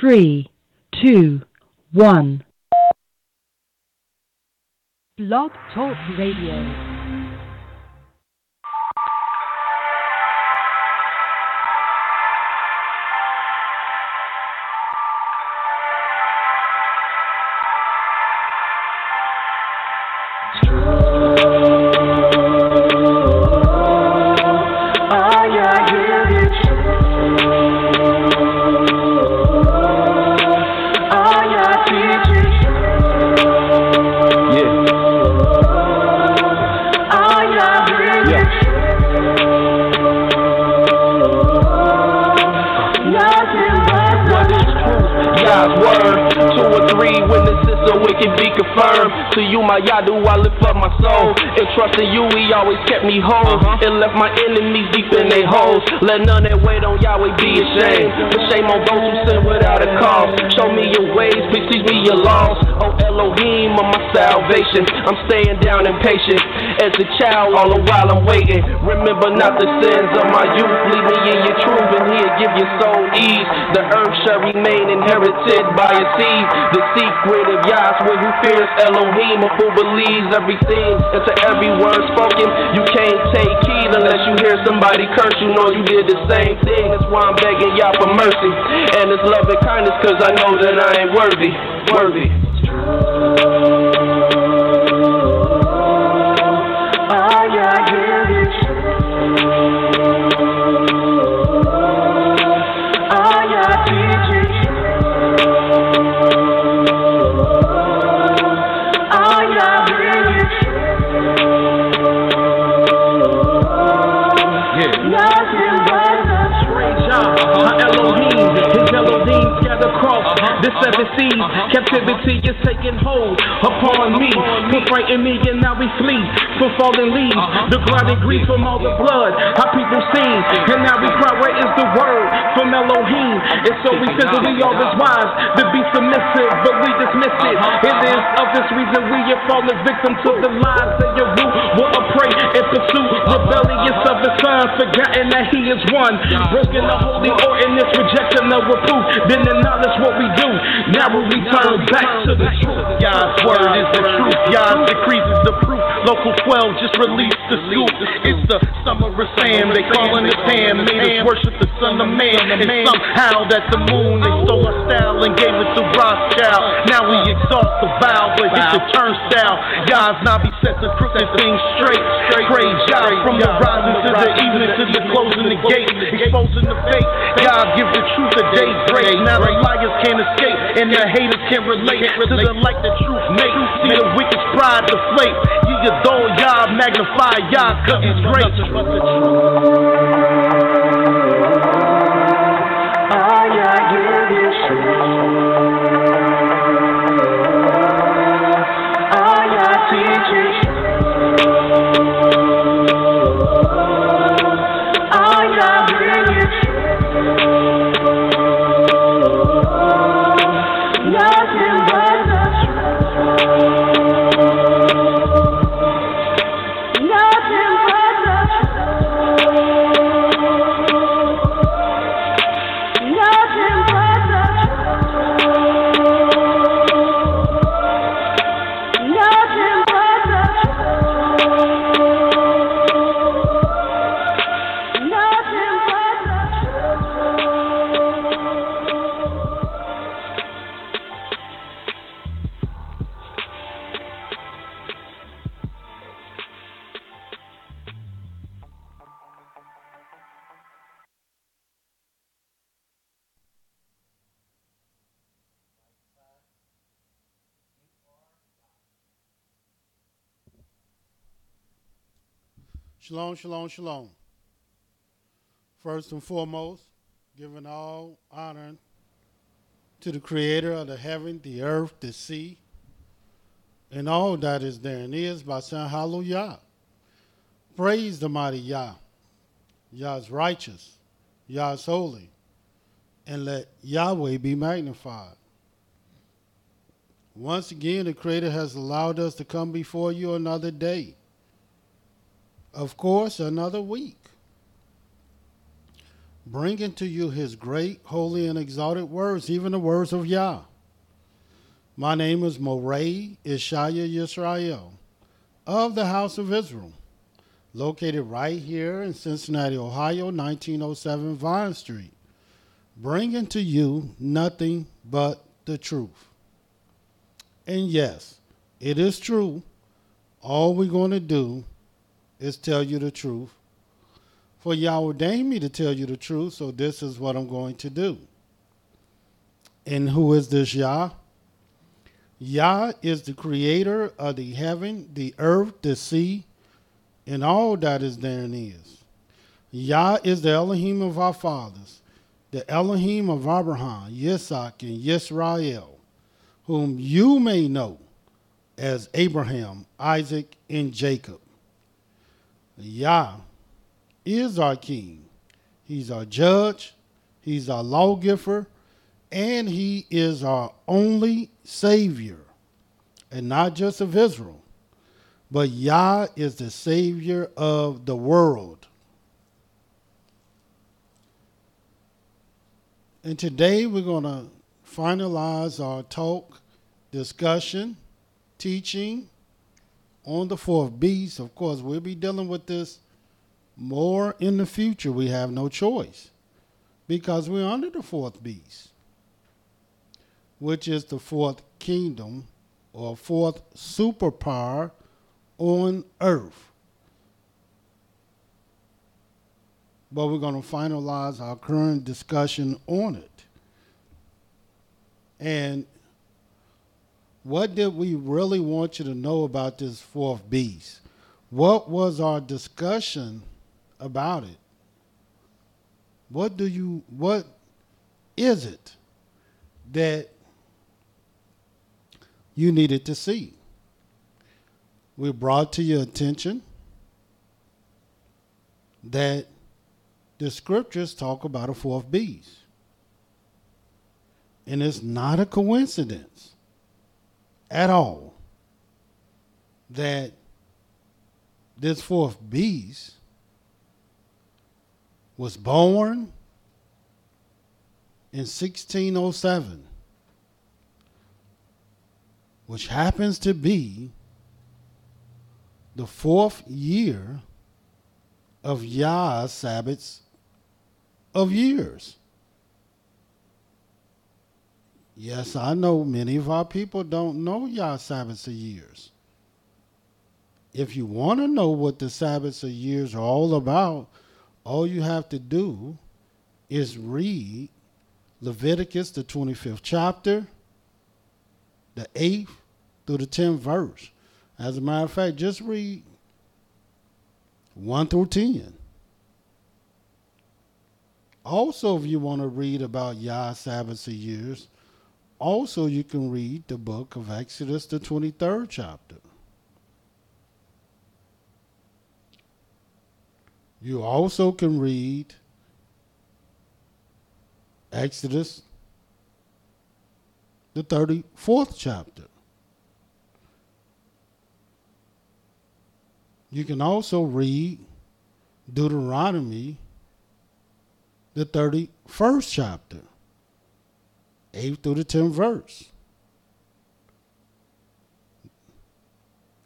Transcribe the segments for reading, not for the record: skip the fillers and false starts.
3, 2, 1. Blog Talk Radio. To you, my Yah, do I lift up my soul. And trusting you, he always kept me whole. And left my enemies deep in their holes. Let none that wait on Yahweh be ashamed. But shame on those who sin without a cause. Show me your ways, please teach me your laws. Oh Elohim of my salvation, I'm staying down and patient. As a child, all the while I'm waiting. Remember not the sins of my youth. Lead me in your truth, and he'll give your soul ease. The earth shall remain inherited by a seed. The secret of Yah's will who fears Elohim, of who believes everything. And to every word spoken, you can't take heed unless you hear somebody curse. You know you did the same thing. That's why I'm begging Yah for mercy and His love and kindness, cause I know that I ain't worthy. The seven seas, captivity is taking hold upon me. Put fright in me and now we flee from fallen leaves. The grinding grief from all the blood our people seen. And now we cry, where is the word from Elohim? And so we feel that we always wise to be submissive, but we dismiss it. It is of this reason we have fallen victim to the lies that your root will prey and pursue. Rebellious of the Son, forgotten that He is one. Broken the holy ordinance, rejection of reproof. Then acknowledge what we do. Now we return back to the truth. Yah's word is the truth. Yah's decrees is the proof. Local 12 just released the scoop. It's the summer of Sam. They calling us Ham. Made us worship the Son of Man. And somehow that the moon, they stole our style and gave it to Rothschild. Now we exalt the vow, but hit the turnstile. Yah's now be set to crooked things straight. Praise Yah from the rising to the evening to the closing the gate. Exposing the fake. Yah give the truth a daybreak. Now the liars can't escape. And the haters can't relate to the light that truth makes. See the wicked's pride deflate. You adore Yah, magnify Yah, cause He's great. Shalom, shalom, shalom. First and foremost, giving all honor to the creator of the heaven, the earth, the sea, and all that is there and is by saying hallelujah. Praise the mighty Yah. Yah is righteous. Yah is holy. And let Yahweh be magnified. Once again, the Creator has allowed us to come before you another day. Of course, another week. bringing to you his great, holy, and exalted words, even the words of Yah. My name is Mowreh IshiYAH Yisrael of the House of Israel, located right here in Cincinnati, Ohio, 1907 Vine Street, bringing to you nothing but the truth. And yes, it is true. All we're going to do is tell you the truth. For Yah ordained me to tell you the truth, so this is what I'm going to do. And who is this Yah? Yah is the creator of the heaven, the earth, the sea, and all that is therein is. Yah is the Elohim of our fathers, the Elohim of Abraham, Yitzhak, and YIsraEL, whom you may know as Abraham, Isaac, and Jacob. Yah is our king. He's our judge. He's our lawgiver. And he is our only savior. And not just of Israel, but Yah is the savior of the world. And today we're going to finalize our talk, discussion, teaching on the fourth beast. Of course, we'll be dealing with this more in the future. We have no choice because we're under the fourth beast, which is the fourth kingdom or fourth superpower on earth. But we're going to finalize our current discussion on it. And what did we really want you to know about this fourth beast? What was our discussion about it? What is it that you needed to see? We brought to your attention that the scriptures talk about a fourth beast. And it's not a coincidence at all that this fourth beast was born in 1607, which happens to be the fourth year of Yah's Sabbaths of years. Yes, I know many of our people don't know Yah's Sabbaths of years. If you want to know what the Sabbaths of years are all about, all you have to do is read Leviticus, the 25th chapter, the 8th through the 10th verse. As a matter of fact, just read 1 through 10. Also, if you want to read about Yah's Sabbaths of years, also you can read the book of Exodus, the 23rd chapter. You also can read Exodus, the 34th chapter. You can also read Deuteronomy, the 31st chapter, 8th through the 10th verse.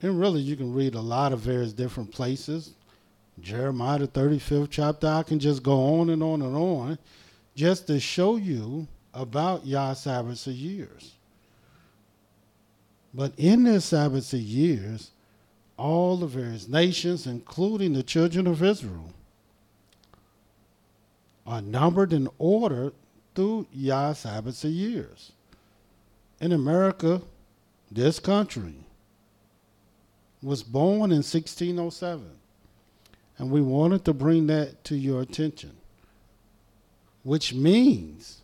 And really, you can read a lot of various different places. Jeremiah, the 35th chapter. I can just go on and on and on just to show you about Yah's Sabbaths of years. But in this Sabbaths of years, all the various nations, including the children of Israel, are numbered and ordered through Yah's Sabbaths of years. In America, this country was born in 1607. And we wanted to bring that to your attention, which means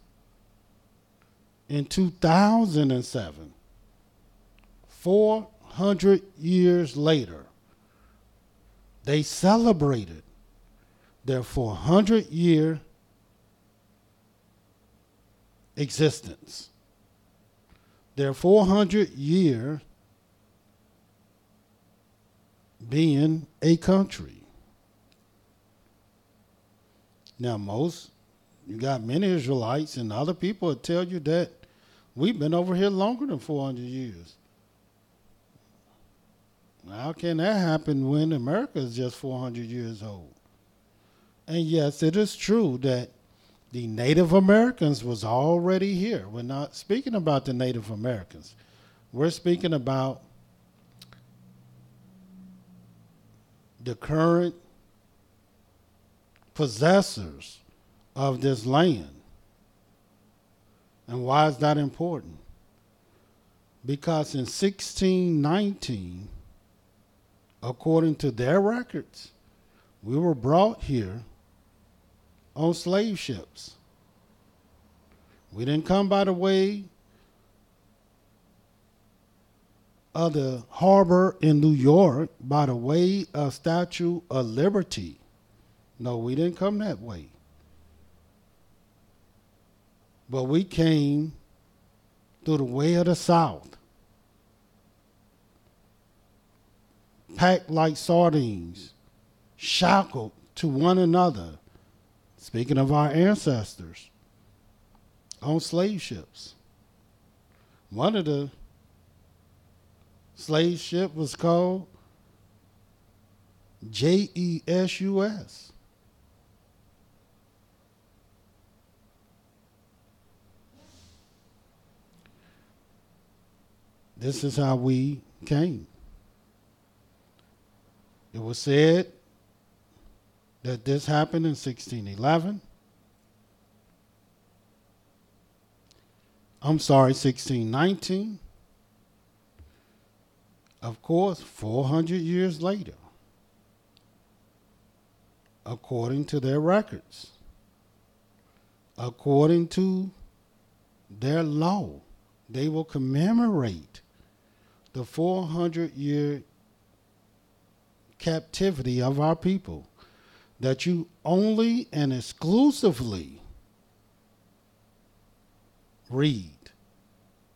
in 2007, 400 years later, they celebrated their 400-year existence, their 400-year being a country. Now, most You got many Israelites and other people that tell you that we've been over here longer than 400 years. How can that happen when America is just 400 years old? And yes, it is true that the Native Americans was already here. We're not speaking about the Native Americans. We're speaking about the current possessors of this land. And why is that important? Because in 1619, according to their records, we were brought here on slave ships. We didn't come by the way of the harbor in New York, by the way of Statue of Liberty. No, we didn't come that way. But we came through the way of the South, packed like sardines, shackled to one another, speaking of our ancestors, on slave ships. One of the slave ship was called JESUS. This is how we came. It was said that this happened in 1611. 1619. Of course, 400 years later, according to their records, according to their law, they will commemorate the 400-year captivity of our people, that you only and exclusively read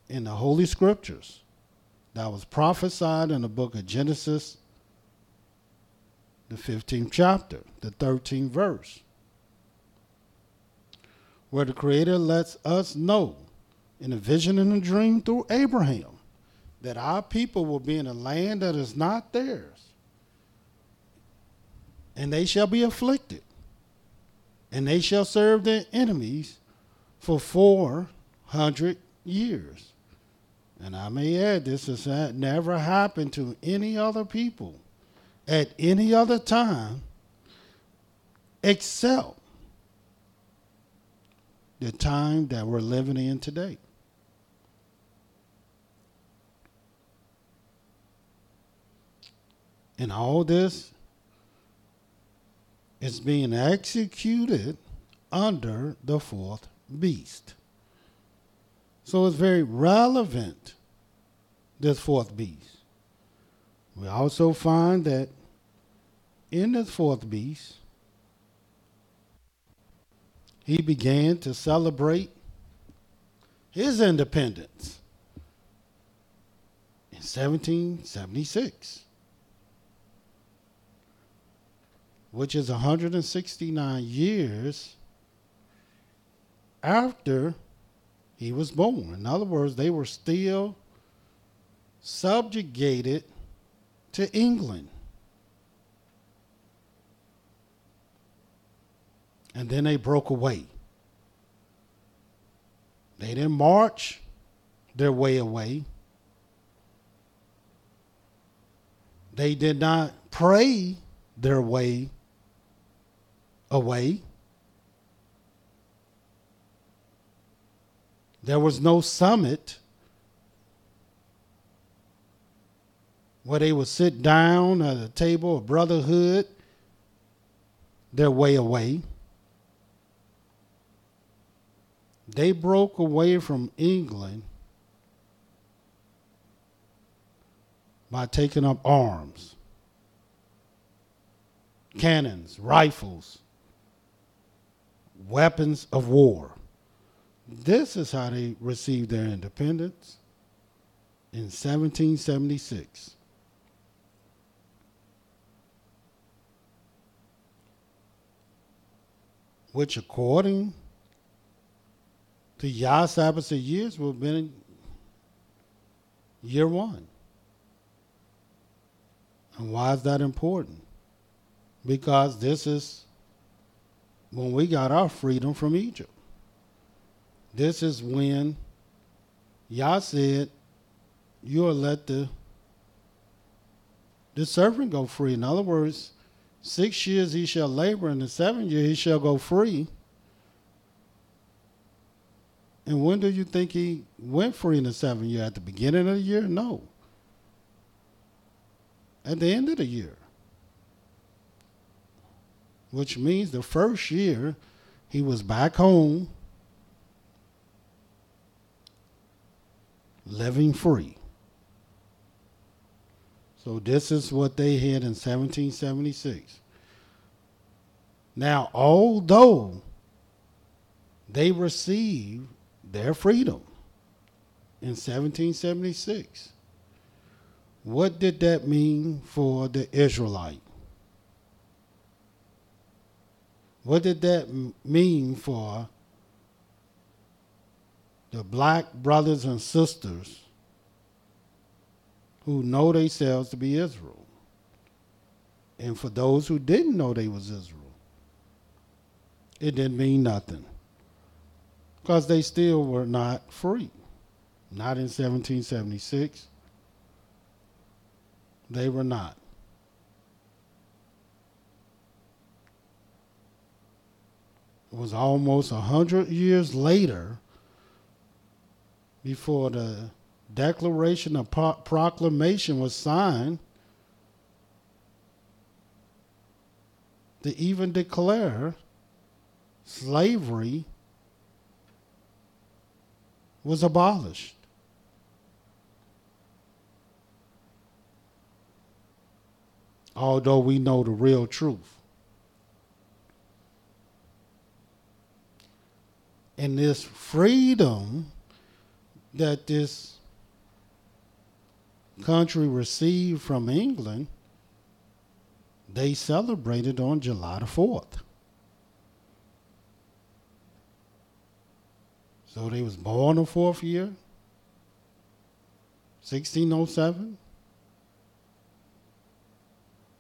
in the Holy Scriptures that was prophesied in the book of Genesis, the 15th chapter, the 13th verse, where the Creator lets us know in a vision and a dream through Abraham that our people will be in a land that is not theirs, and they shall be afflicted, and they shall serve their enemies for 400 years. And I may add, this has never happened to any other people at any other time except the time that we're living in today. And all this is being executed under the fourth beast. So it's very relevant, this fourth beast. We also find that in this fourth beast, he began to celebrate his independence in 1776. Which is 169 years after he was born. In other words, they were still subjugated to England. And then they broke away. They didn't march their way away. They did not pray their way away. There was no summit where they would sit down at a table of brotherhood their way away. They broke away from England by taking up arms, cannons, rifles, weapons of war. This is how they received their independence in 1776. Which, according The Yah Sabbath of years will have been in year 1. And why is that important? Because this is when we got our freedom from Egypt. This is when Yah said, you will let the servant go free. In other words, 6 years he shall labor, and the 7th year he shall go free. And when do you think he went free in the 7th year? At the beginning of the year? No. At the end of the year. Which means the first year he was back home living free. So this is what they had in 1776. Now, although they received their freedom in 1776, what did that mean for the Israelite? What did that mean for the black brothers and sisters who know themselves to be Israel? And for those who didn't know they was Israel, it didn't mean nothing. Because they still were not free. Not in 1776. They were not. It was almost 100 years later before the Declaration of Proclamation was signed to even declare slavery was abolished. Although we know the real truth. And this freedom that this country received from England, they celebrated on July the 4th. So they was born the 4th year, 1607.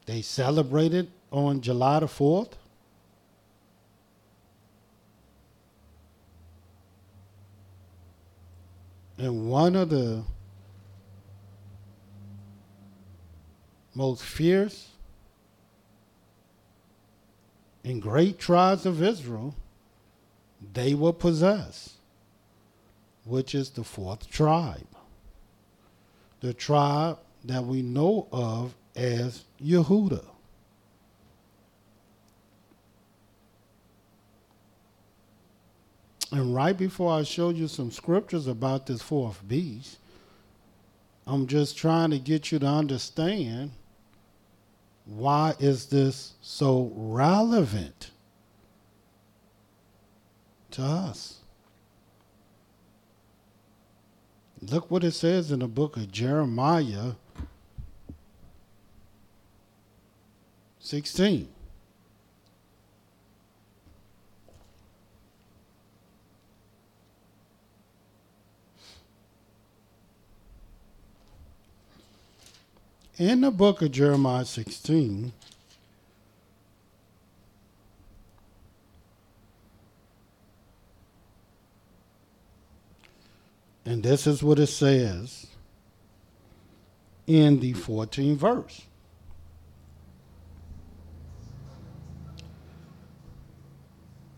They celebrated on July the 4th. And one of the most fierce and great tribes of Israel, they will possess, which is the 4th tribe. The tribe that we know of as Yehudah. And right before I show you some scriptures about this 4th beast, I'm just trying to get you to understand, why is this so relevant to us? Look what it says in the book of Jeremiah 16. In the book of Jeremiah 16, and this is what it says in the 14th verse.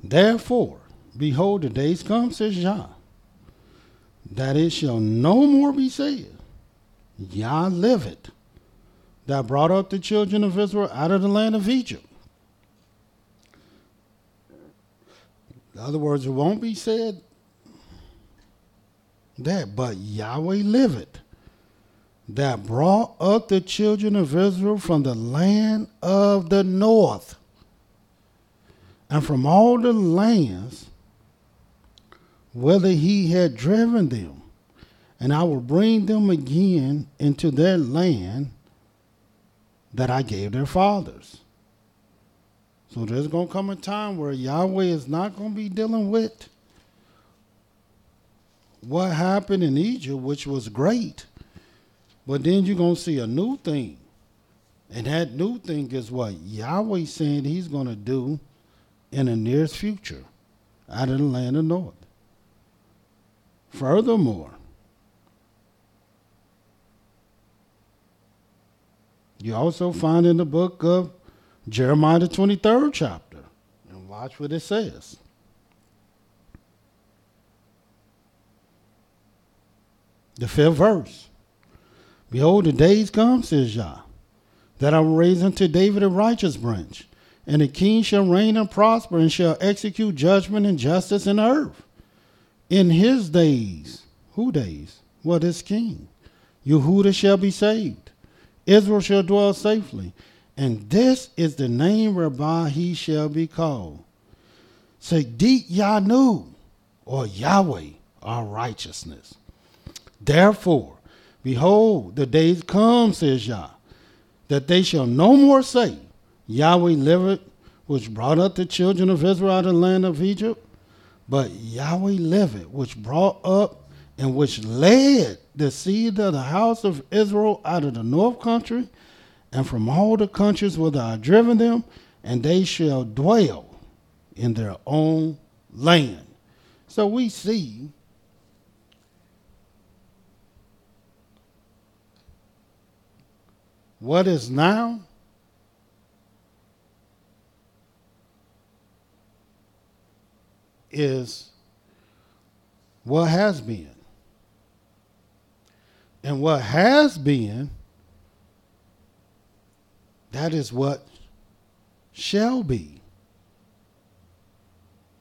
Therefore, behold, the days come, says Yah, that it shall no more be said, Yah liveth, that brought up the children of Israel out of the land of Egypt. In other words, it won't be said that, but Yahweh liveth, that brought up the children of Israel from the land of the north, and from all the lands whither he had driven them, and I will bring them again into their land that I gave their fathers. So there's going to come a time where Yahweh is not going to be dealing with what happened in Egypt, which was great. But then you're going to see a new thing. And that new thing is what Yahweh saying he's going to do in the nearest future out of the land of North. Furthermore, you also find in the book of Jeremiah, the 23rd chapter. And watch what it says. The 5th verse. Behold, the days come, says Yah, that I will raise unto David a righteous branch, and the king shall reign and prosper, and shall execute judgment and justice in the earth. In his days, who days? Well, this king. Yehudah shall be saved. Israel shall dwell safely. And this is the name whereby he shall be called. Sadiq Yanu, or Yahweh, our righteousness. Therefore, behold, the days come, says Yah, that they shall no more say, Yahweh liveth, which brought up the children of Israel out of the land of Egypt, but Yahweh liveth, which brought up and which led the seed of the house of Israel out of the north country, and from all the countries whither I have driven them, and they shall dwell in their own land. So we see what is now is what has been. And what has been, that is what shall be.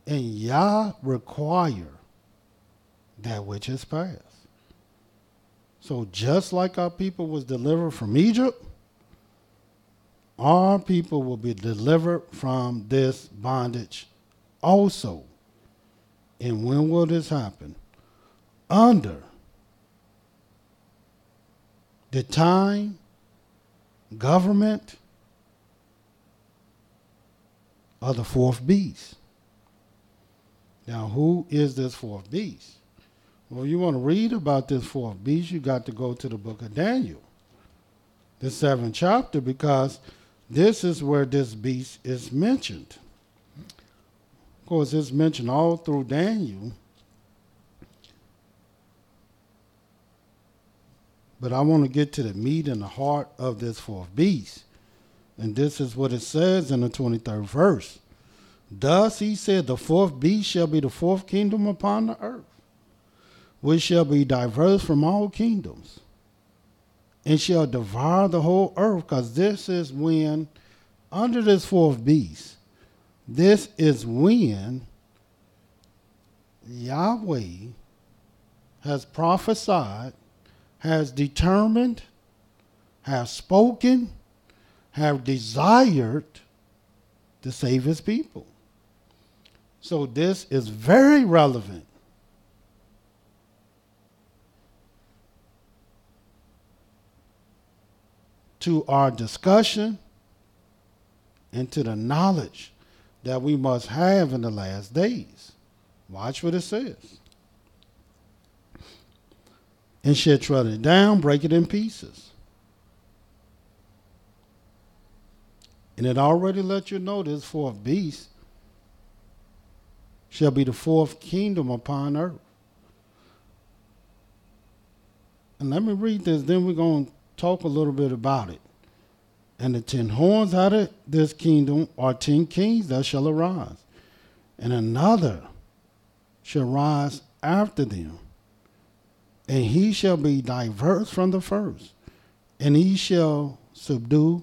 And Yah require that which is past. So just like our people was delivered from Egypt, our people will be delivered from this bondage also. And when will this happen? Under the time, government of the fourth beast. Now, who is this fourth beast? Well, you want to read about this fourth beast, you got to go to the book of Daniel, the 7th chapter, because this is where this beast is mentioned. Of course, it's mentioned all through Daniel. But I want to get to the meat and the heart of this fourth beast. And this is what it says in the 23rd verse. Thus he said, the fourth beast shall be the fourth kingdom upon the earth, which shall be diverse from all kingdoms, and shall devour the whole earth. Because this is when, under this fourth beast, this is when Yahweh has prophesied, has determined, has spoken, have desired to save his people. So this is very relevant to our discussion and to the knowledge that we must have in the last days. Watch what it says. And shall tread it down, break it in pieces. And it already let you know this fourth beast shall be the fourth kingdom upon earth. And let me read this, then we're going to talk a little bit about it. And the 10 horns out of this kingdom are 10 kings that shall arise. And another shall rise after them. And he shall be diverse from the first. And he shall subdue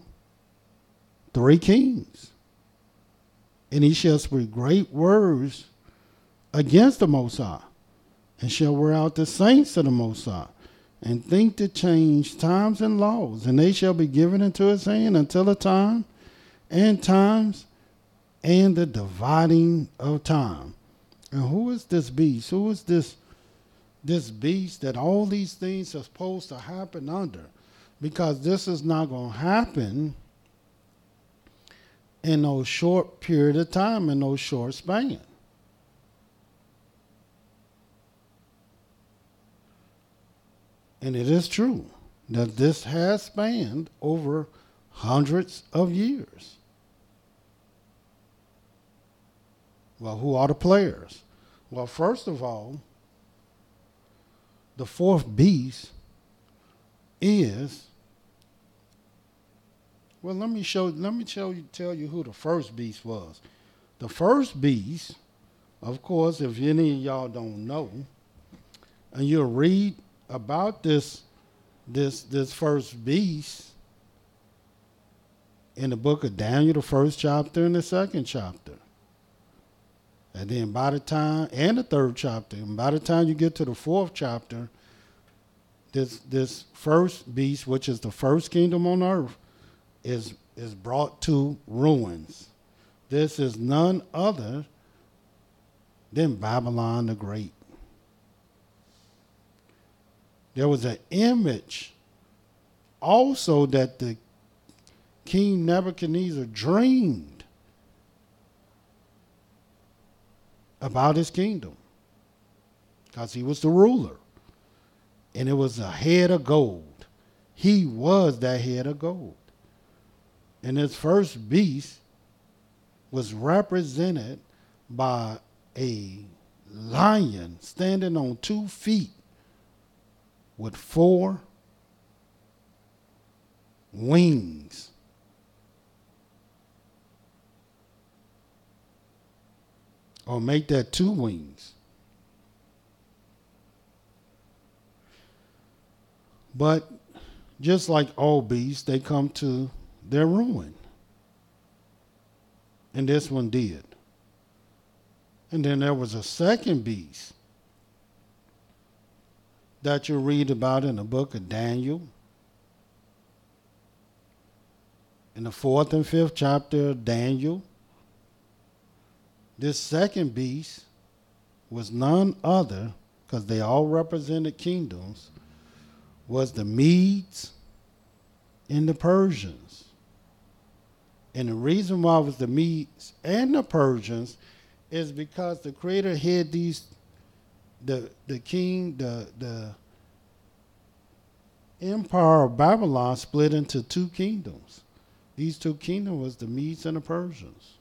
3 kings. And he shall speak great words against the Most High, and shall wear out the saints of the Most High, and think to change times and laws. And they shall be given into his hand until a time and times and the dividing of time. And who is this beast? Who is this beast that all these things are supposed to happen under? Because this is not going to happen in no short period of time, in no short span. And it is true that this has spanned over hundreds of years. Well, who are the players? Well, first of all, the fourth beast is, well, let me tell you who the first beast was. The first beast, of course, if any of y'all don't know, and you'll read about this first beast in the book of Daniel, the first chapter and the second chapter. And then by the time, and the third chapter, and by the time you get to the fourth chapter, this first beast, which is the first kingdom on earth, is brought to ruins. This is none other than Babylon the Great. There was an image also that the King Nebuchadnezzar dreamed about his kingdom, because he was the ruler. And it was a head of gold. He was that head of gold. And his first beast was represented by a lion standing on 2 feet with 4 wings. Or make that 2 wings. But just like all beasts, they come to their ruin. And this one did. And then there was a second beast that you read about in the book of Daniel, in the 4th and 5th chapter of Daniel. This second beast was none other, because they all represented kingdoms, was the Medes and the Persians. And the reason why it was the Medes and the Persians is because the Creator had the empire of Babylon split into 2 kingdoms. These 2 kingdoms was the Medes and the Persians.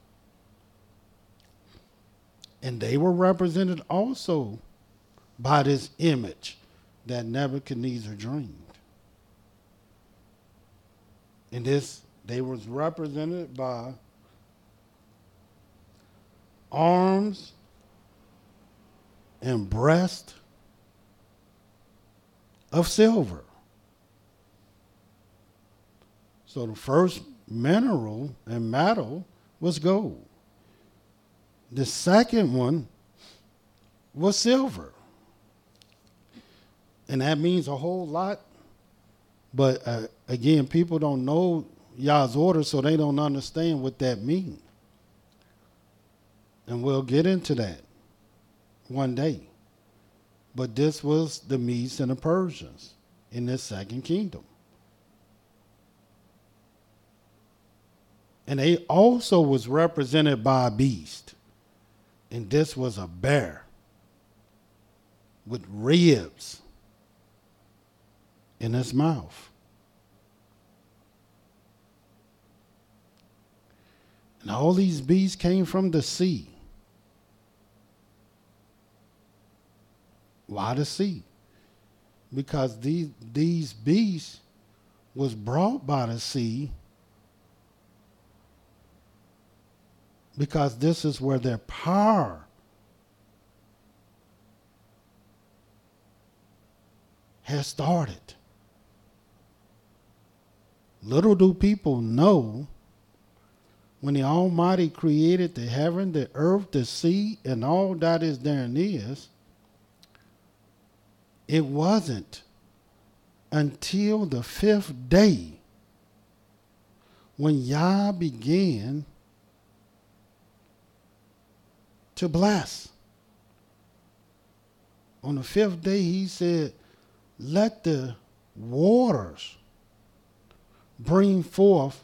And they were represented also by this image that Nebuchadnezzar dreamed. And they was represented by arms and breast of silver. So the first mineral and metal was gold. The second one was silver. And that means a whole lot. But again, people don't know Yah's order, so they don't understand what that means. And we'll get into that one day. But this was the Medes and the Persians in this second kingdom. And they also was represented by a beast. And this was a bear with ribs in his mouth. And all these beasts came from the sea. Why the sea? Because these beasts was brought by the sea, because this is where their power has started. Little do people know, when the Almighty created the heaven, the earth, the sea, and all that is therein is, it wasn't until the 5th day when Yah began to bless. On the 5th day, he said, let the waters bring forth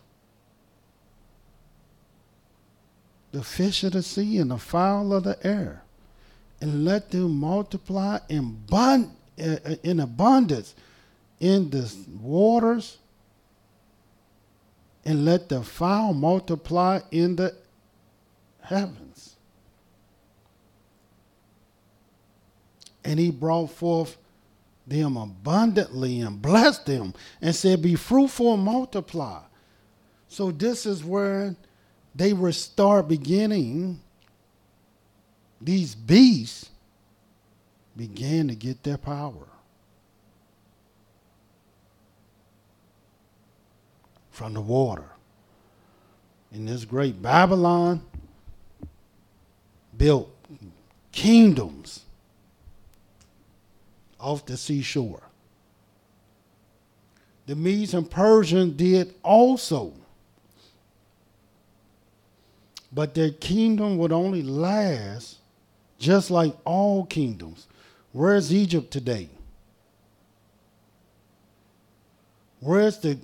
the fish of the sea and the fowl of the air, and let them multiply in abundance, in the waters, and let the fowl multiply in the heavens. And he brought forth them abundantly and blessed them and said, be fruitful and multiply. So this is where they will start beginning, these beasts began to get their power from the water. And this great Babylon built kingdoms off the seashore. The Medes and Persians did also. But their kingdom would only last just like all kingdoms. Where's Egypt today? Where's the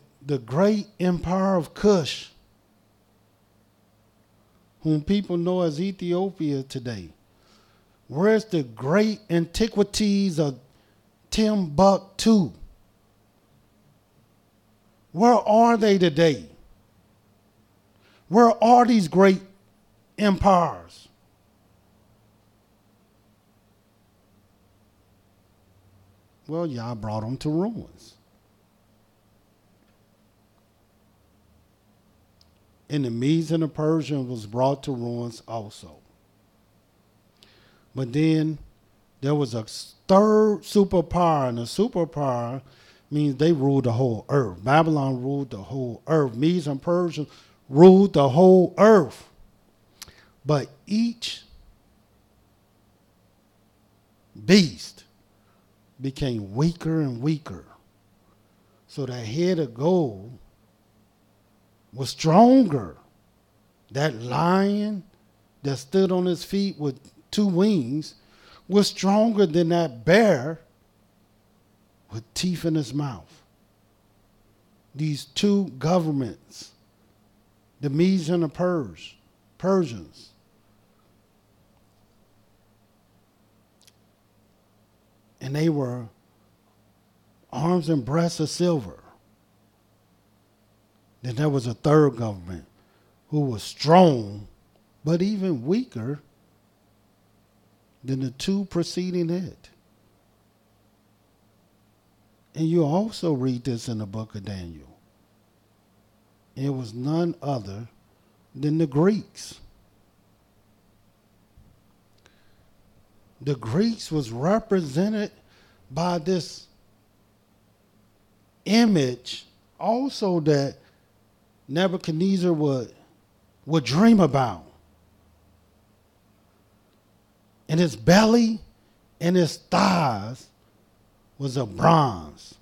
great empire of Cush, whom people know as Ethiopia today? Where's the great antiquities of Timbuktu? Where are they today? Where are these great empires? Well, Yah brought them to ruins. And the Medes and the Persians was brought to ruins also. But then there was a third superpower, and a superpower means they ruled the whole earth. Babylon ruled the whole earth. Medes and Persians ruled the whole earth. But each beast became weaker and weaker. So the head of gold was stronger. That lion that stood on his feet with 2 wings was stronger than that bear with teeth in his mouth. These 2 governments, the Medes and the Persians, and they were arms and breasts of silver. Then there was a third government who was strong, but even weaker than the 2 preceding it. And you also read this in the book of Daniel. It was none other than the Greeks. The Greeks was represented by this image also that Nebuchadnezzar would dream about. And his belly and his thighs was of bronze.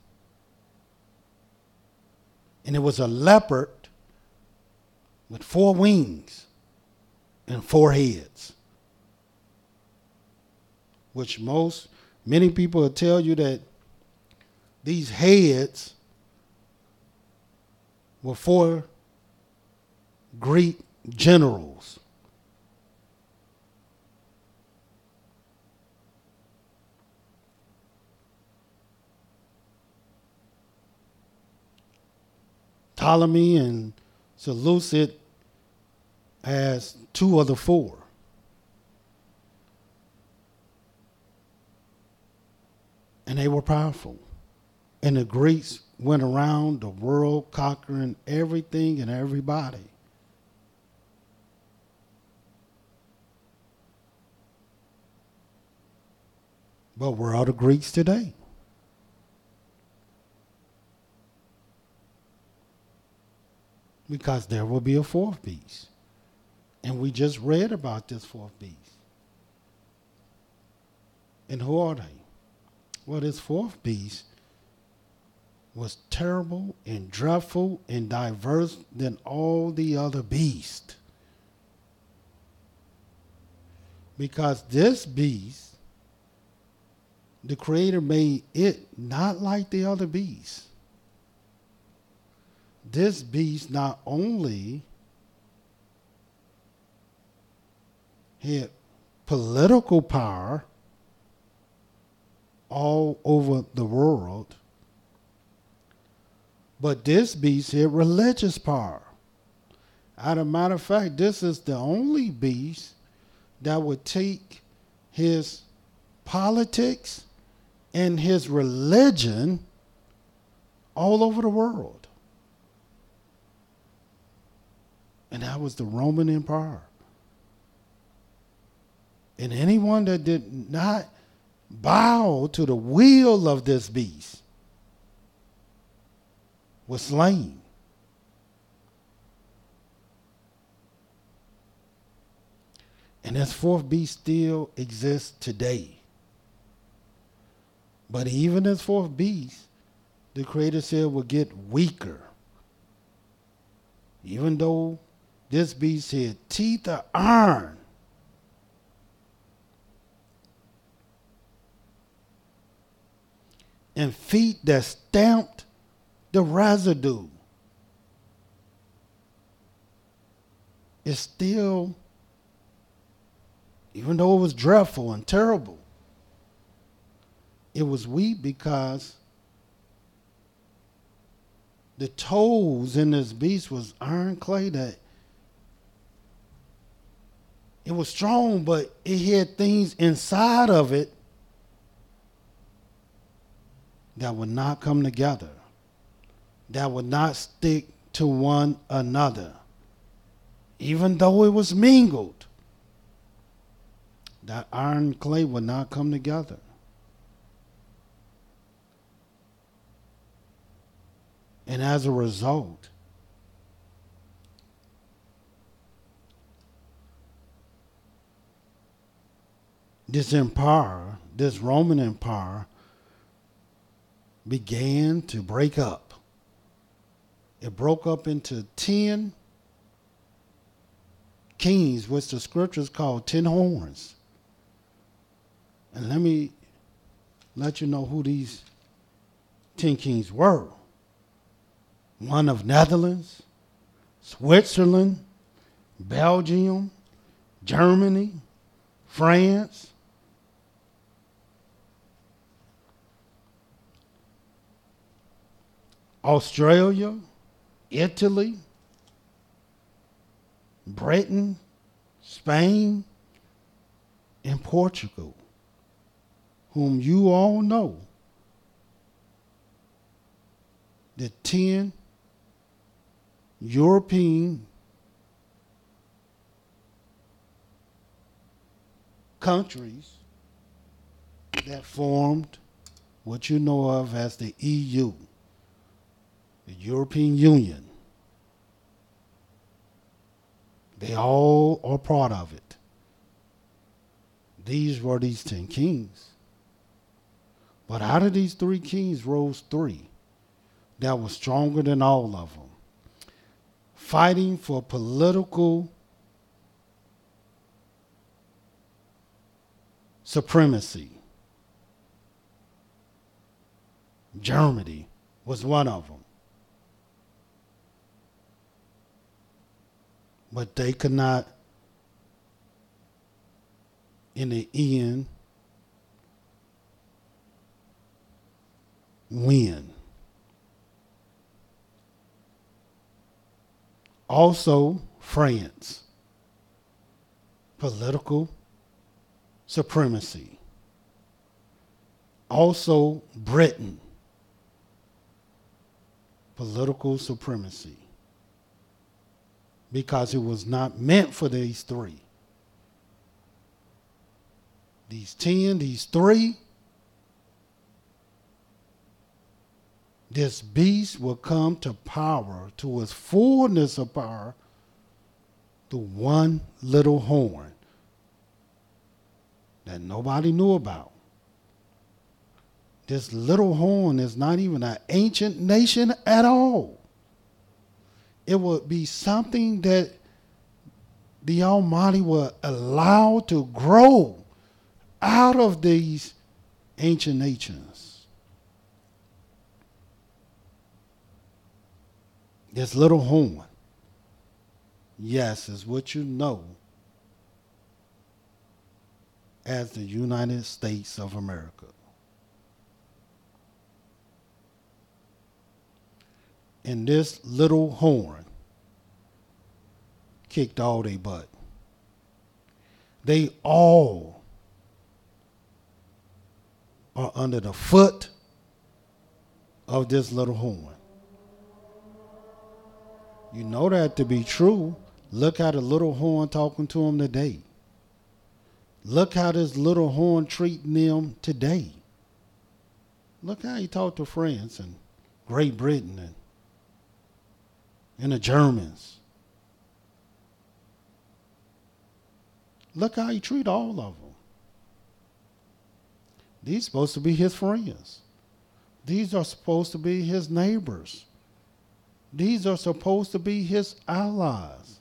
And it was a leopard with 4 wings and 4 heads. Which many people will tell you that these heads were 4 Greek generals. Ptolemy and Seleucid as 2 of the 4. And they were powerful. And the Greeks went around the world conquering everything and everybody. But where are the Greeks today? Because there will be a 4th beast. And we just read about this 4th beast. And who are they? Well, this 4th beast was terrible and dreadful and diverse than all the other beasts. Because this beast, the Creator made it not like the other beasts. This beast not only had political power all over the world, But this beast had religious power. As a matter of fact, this is the only beast that would take his politics and his religion all over the world. And that was the Roman Empire. And anyone that did not bow to the will of this beast was slain. And this fourth beast still exists today. But even this fourth beast, the Creator said, will get weaker. Even though this beast had teeth of iron, and feet that stamped the residue, it's still, even though it was dreadful and terrible, it was weak because the toes in this beast was iron clay that it was strong, but it had things inside of it that would not come together, that would not stick to one another. Even though it was mingled, that iron clay would not come together. And as a result, this empire, this Roman Empire, began to break up. It broke up into 10 kings, which the scriptures call 10 horns. And let me let you know who these 10 kings were. One of Netherlands, Switzerland, Belgium, Germany, France, Australia, Italy, Britain, Spain, and Portugal, whom you all know, the 10 European countries that formed what you know of as the EU, the European Union. They all are part of it. These were these 10 kings. But out of these 3 kings rose 3 that were stronger than all of them, fighting for political supremacy. Germany was one of them. But they could not, in the end, win. Also, France, political supremacy. Also, Britain, political supremacy. Because it was not meant for these 3. These 10, these 3, this beast will come to power, to its fullness of power, through one little horn that nobody knew about. This little horn is not even an ancient nation at all. It would be something that the Almighty will allow to grow out of these ancient nations. This little horn, yes, is what you know as the United States of America. And this little horn kicked all they butt. They all are under the foot of this little horn. You know that to be true. Look how the little horn talking to them today. Look how this little horn treating them today. Look how he talked to France and Great Britain and the Germans. Look how he treat all of them. These supposed to be his friends. These are supposed to be his neighbors. These are supposed to be his allies.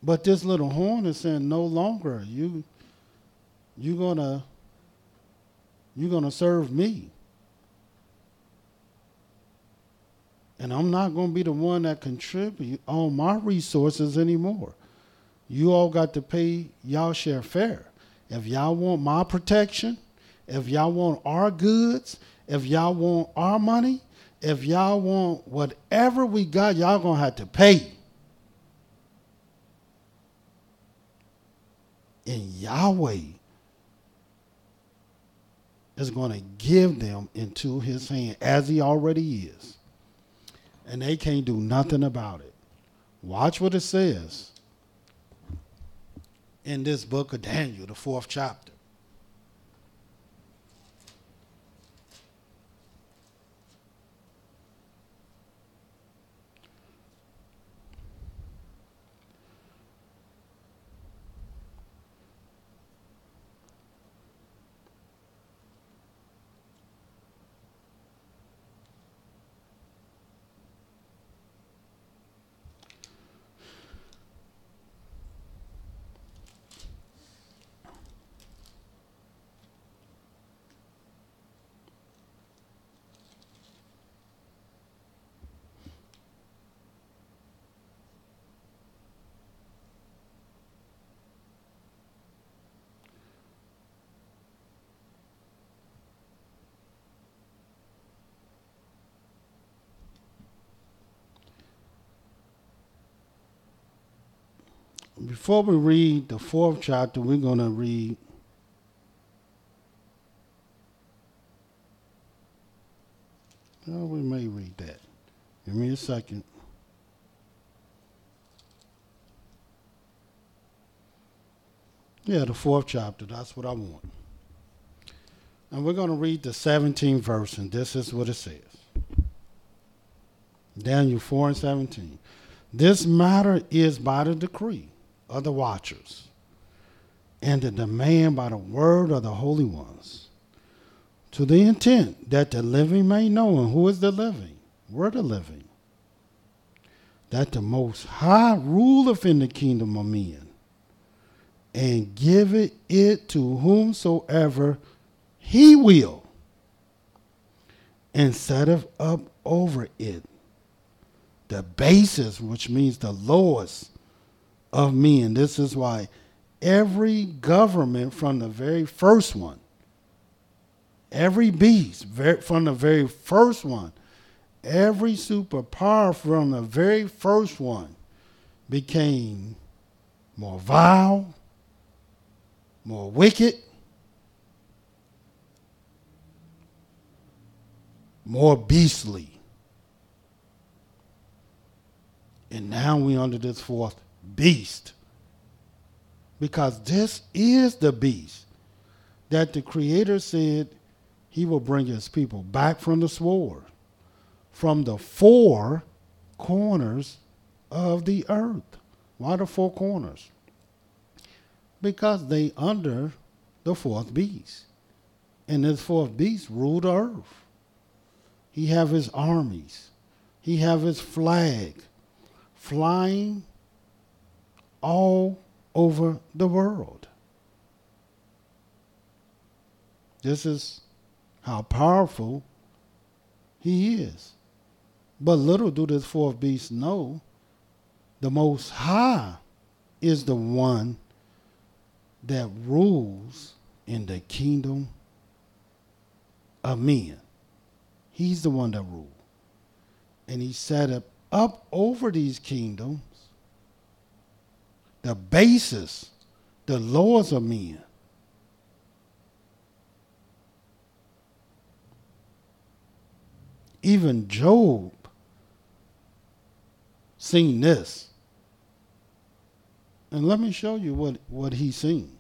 But this little horn is saying, no longer. You're gonna serve me. And I'm not going to be the one that contribute all my resources anymore. You all got to pay y'all share fair. If y'all want my protection, if y'all want our goods, if y'all want our money, if y'all want whatever we got, y'all going to have to pay. And Yahweh is going to give them into his hand as he already is. And they can't do nothing about it. Watch what it says in this book of Daniel, the 4th chapter. Before we read the 4th chapter, we're going to read we may read that. Give me a second. Yeah, the 4th chapter. That's what I want. And we're going to read the 17th verse, and this is what it says. Daniel 4 and 17. This matter is by the decree of the watchers, and the demand by the word of the holy ones, to the intent that the living may know. And who is the living? We're the living. That the Most High ruleth in the kingdom of men, and giveth it to whomsoever he will, and setteth up over it the basis, which means the lowest of men. This is why every government from the very first one, every beast from the very first one, every superpower from the very first one became more vile, more wicked, more beastly. And now we're under this 4th beast. Because this is the beast that the Creator said he will bring his people back from the sword, from the 4 corners of the earth. Why the 4 corners? Because they under the 4th beast. And this 4th beast ruled the earth. He have his armies. He have his flag flying all over the world. This is how powerful he is. But little do this 4th beast know, the Most High is the one that rules in the kingdom of men. He's the one that ruled. And he set up over these kingdoms the basis, the laws of men. Even Job seen this. And let me show you what he seen.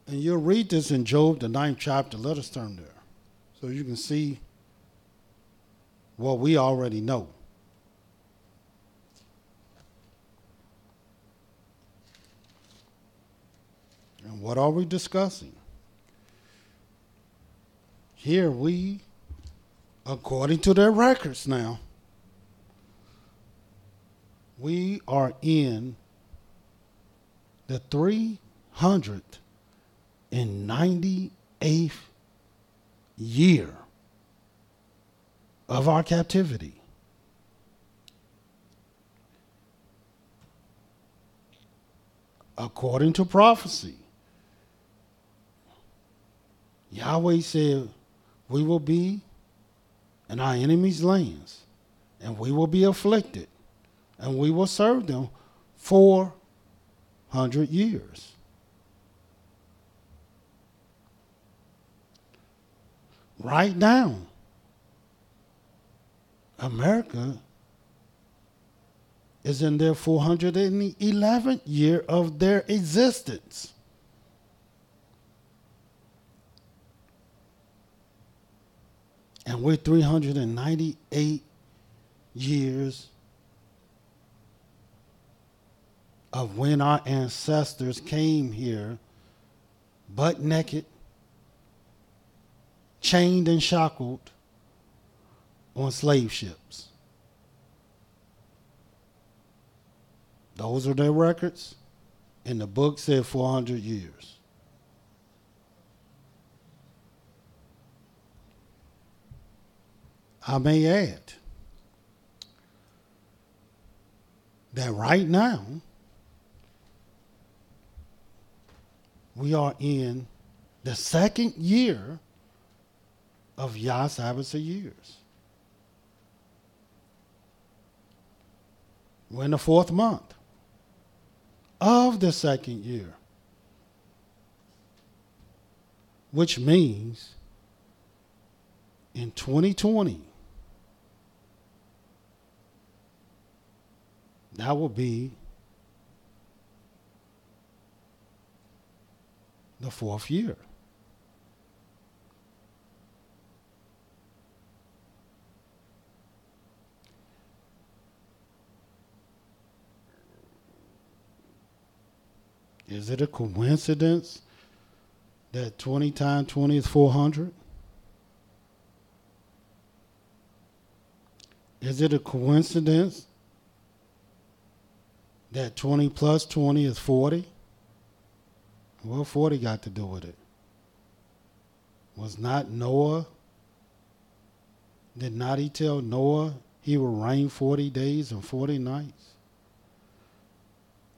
And you'll read this in Job, the 9th chapter. Let us turn there so you can see what we already know. And what are we discussing? Here we, according to their records now, we are in the 398th year of our captivity. According to prophecy, Yahweh said, we will be in our enemies' lands, and we will be afflicted, and we will serve them 400 years. Right now, America is in their 411th year of their existence. And we're 398 years of when our ancestors came here butt naked, chained and shackled on slave ships. Those are their records, and the book said 400 years. I may add that right now we are in the second year of YAH'S Sabbath of years. We're in the 4th month of the second year, which means in 2020, that will be the 4th year. Is it a coincidence that 20 times 20 is 400? Is it a coincidence that 20 plus 20 is 40? What 40 got to do with it? Was not Noah, did not he tell Noah he would reign 40 days and 40 nights?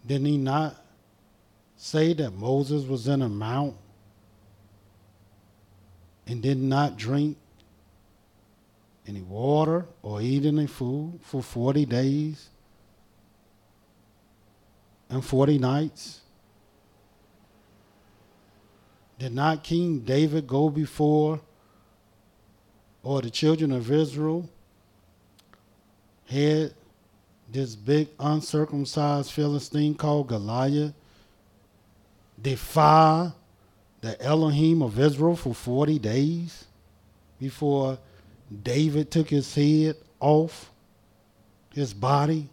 Didn't he not say that Moses was in a mount and did not drink any water or eat any food for 40 days and 40 nights? Did not King David go before, or the children of Israel had this big uncircumcised Philistine called Goliath defy the Elohim of Israel for 40 days before David took his head off his body?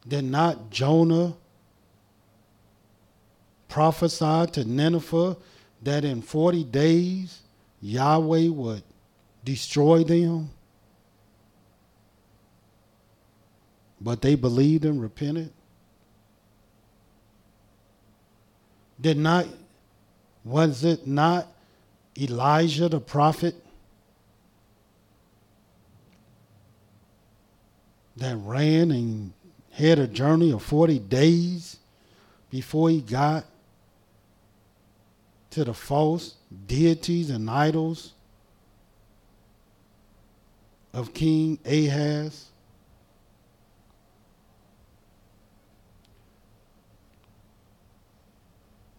Did not Jonah prophesy to Nineveh that in 40 days Yahweh would destroy them? But they believed and repented. Was it not Elijah the prophet that ran and had a journey of 40 days before he got to the false deities and idols of King Ahaz.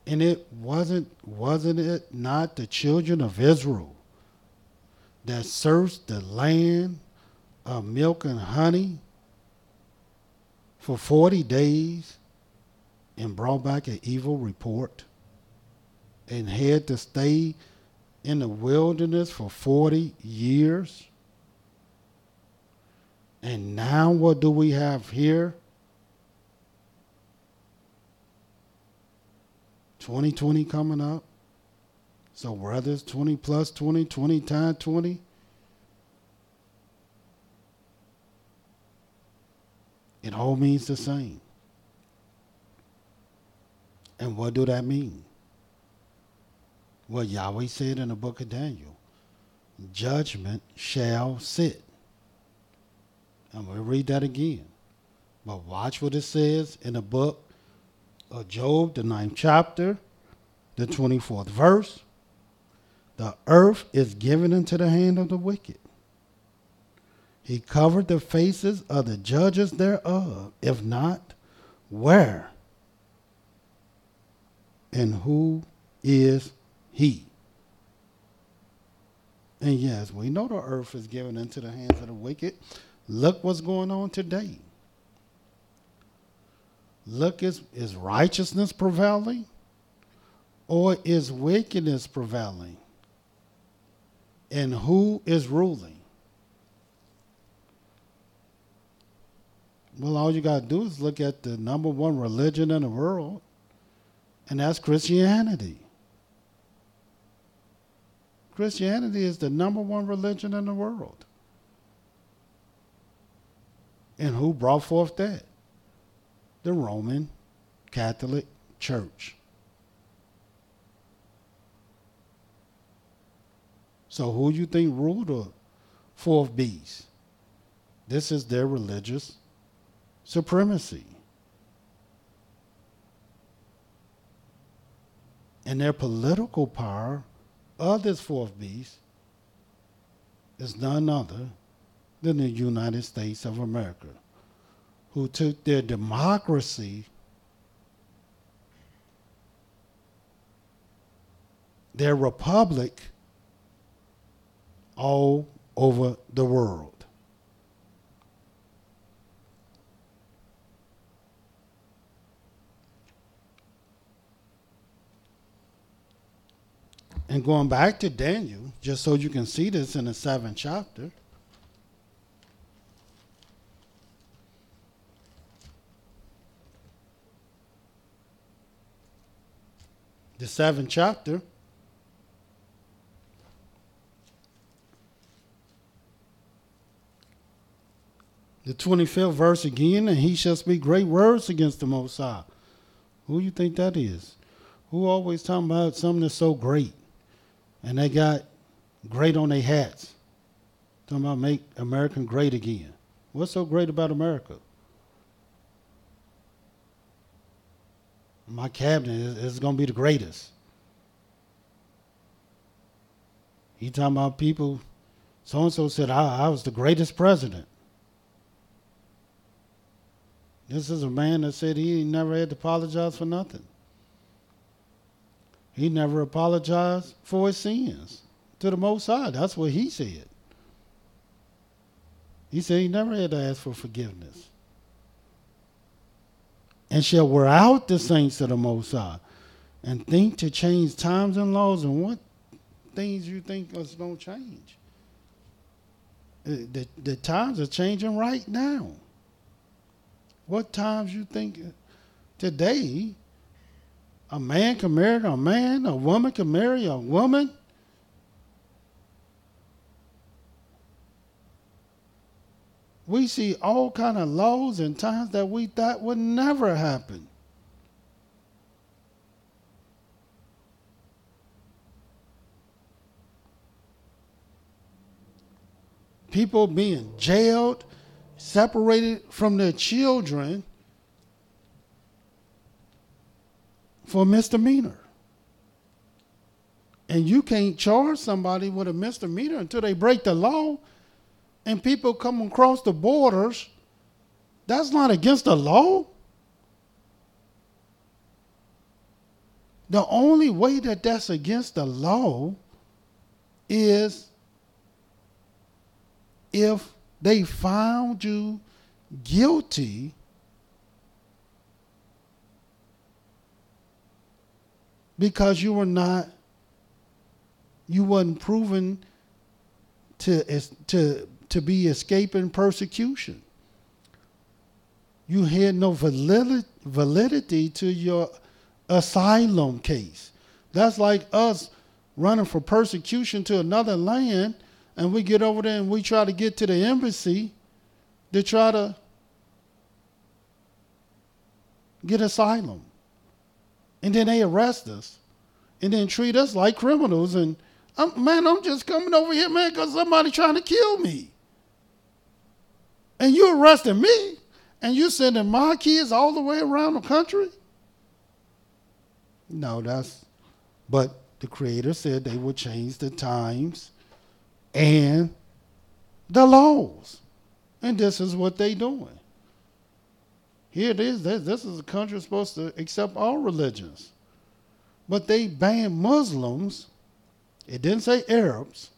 And it wasn't it not the children of Israel that searched the land of milk and honey for 40 days and brought back an evil report and had to stay in the wilderness for 40 years? And now what do we have here? 2020 coming up. So whether it's 20 plus 20, 20 times 20, it all means the same. And what do that mean? Well, Yahweh said in the book of Daniel, judgment shall sit. And we'll read that again. But watch what it says in the book of Job, the 9th chapter, the 24th verse. The earth is given into the hand of the wicked. He covered the faces of the judges thereof. If not, where and who is he? And yes, we know the earth is given into the hands of the wicked. Look what's going on today. Look, is righteousness prevailing or is wickedness prevailing? And who is ruling? Well, all you got to do is look at the number one religion in the world, and that's Christianity. Christianity is the number one religion in the world. And who brought forth that? The Roman Catholic Church. So who you think ruled the fourth beast? This is their religious supremacy. And their political power of this fourth beast is none other than the United States of America, who took their democracy, their republic, all over the world. And going back to Daniel, just so you can see this in the 7th chapter, the 7th chapter, the 25th verse again, and he shall speak great words against the Most High. Who you think that is? Who always talking about something that's so great? And they got great on their hats. Talking about make America great again. What's so great about America? My cabinet is going to be the greatest. He talking about people, so-and-so said, I was the greatest president. This is a man that said he never had to apologize for nothing. He never apologized for his sins to the Most High. That's what he said. He said he never had to ask for forgiveness. And shall wear out the saints of the Most High, and think to change times and laws. And what things you think is going to change? The times are changing right now. What times you think today a man can marry a man, a woman can marry a woman? We see all kind of laws and times that we thought would never happen. People being jailed, separated from their children for a misdemeanor. And you can't charge somebody with a misdemeanor until they break the law. And people come across the borders. That's not against the law. The only way that that's against the law is if they found you guilty because you wasn't proven to be escaping persecution. You had no validity to your asylum case. That's like us running for persecution to another land, and we get over there and we try to get to the embassy to try to get asylum. And then they arrest us and then treat us like criminals. And I'm just coming over here, man, because somebody trying to kill me. And you arresting me, and you sending my kids all the way around the country? No, but the Creator said they would change the times and the laws. And this is what they doing. Here it is. This is a country supposed to accept all religions. But they banned Muslims. It didn't say Arabs.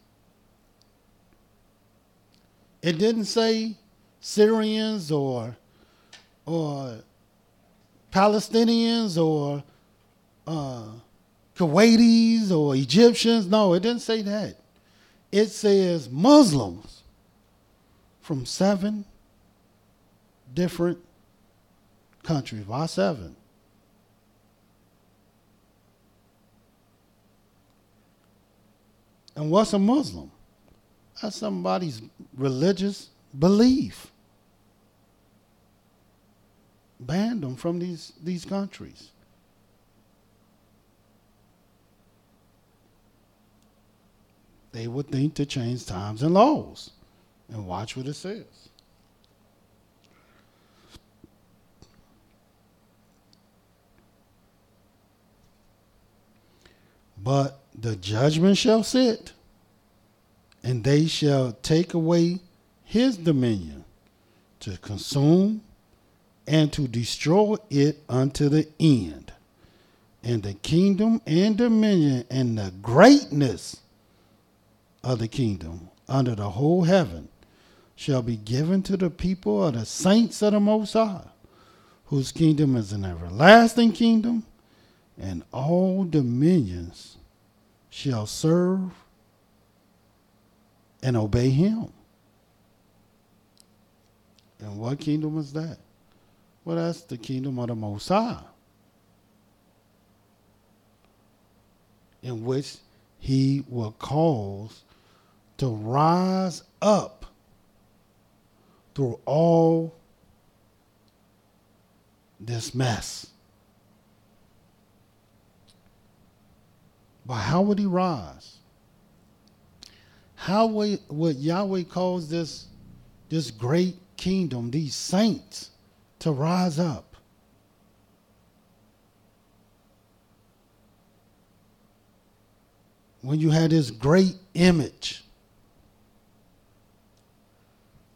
It didn't say Syrians or Palestinians or Kuwaitis or Egyptians. No, it didn't say that. It says Muslims from 7 different countries. Why 7? And what's a Muslim? That's somebody's religious belief. Banned them from these countries. They would think to change times and laws. And watch what it says. But the judgment shall sit, and they shall take away his dominion to consume and to destroy it unto the end. And the kingdom and dominion and the greatness of the kingdom under the whole heaven shall be given to the people of the saints of the Most High, whose kingdom is an everlasting kingdom, and all dominions shall serve and obey him. And what kingdom is that? Well, that's the kingdom of the Most High, in which he will cause to rise up through all this mess. But how would he rise? How would Yahweh cause this great kingdom, these saints, to rise up? When you had this great image,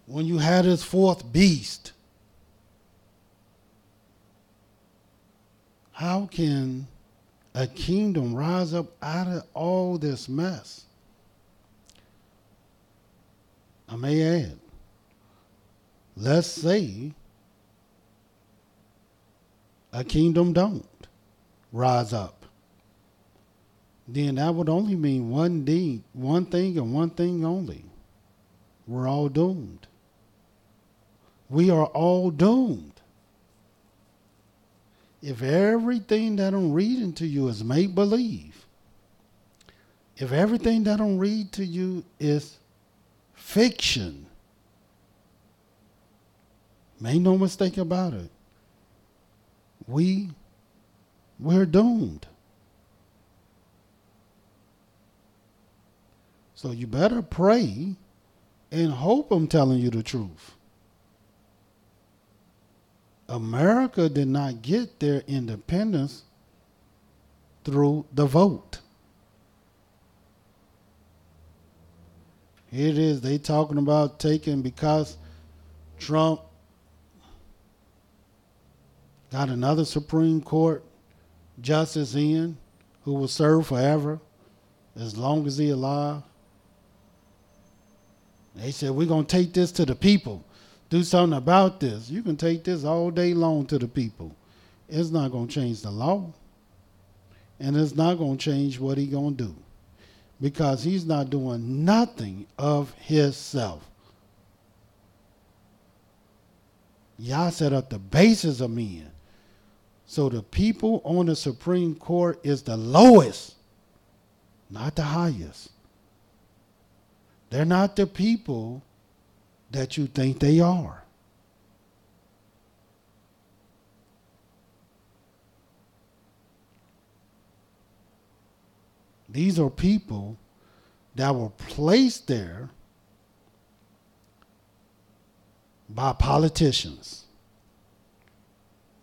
when you had this 4th beast, how can a kingdom rise up out of all this mess? I may add, let's say a kingdom don't rise up. Then that would only mean one thing and one thing only. We're all doomed. We are all doomed. If everything that I'm reading to you is make-believe, if everything that I'm reading to you is fiction, make no mistake about it, we're doomed. So you better pray and hope I'm telling you the truth. America did not get their independence through the vote. Here it is. They talking about taking, because Trump got another Supreme Court justice in who will serve forever as long as he alive. They said, we're going to take this to the people. Do something about this. You can take this all day long to the people. It's not going to change the law. And it's not going to change what he's going to do. Because he's not doing nothing of himself. Yah set up the basis of men. So the people on the Supreme Court is the lowest, not the highest. They're not the people that you think they are. These are people that were placed there by politicians.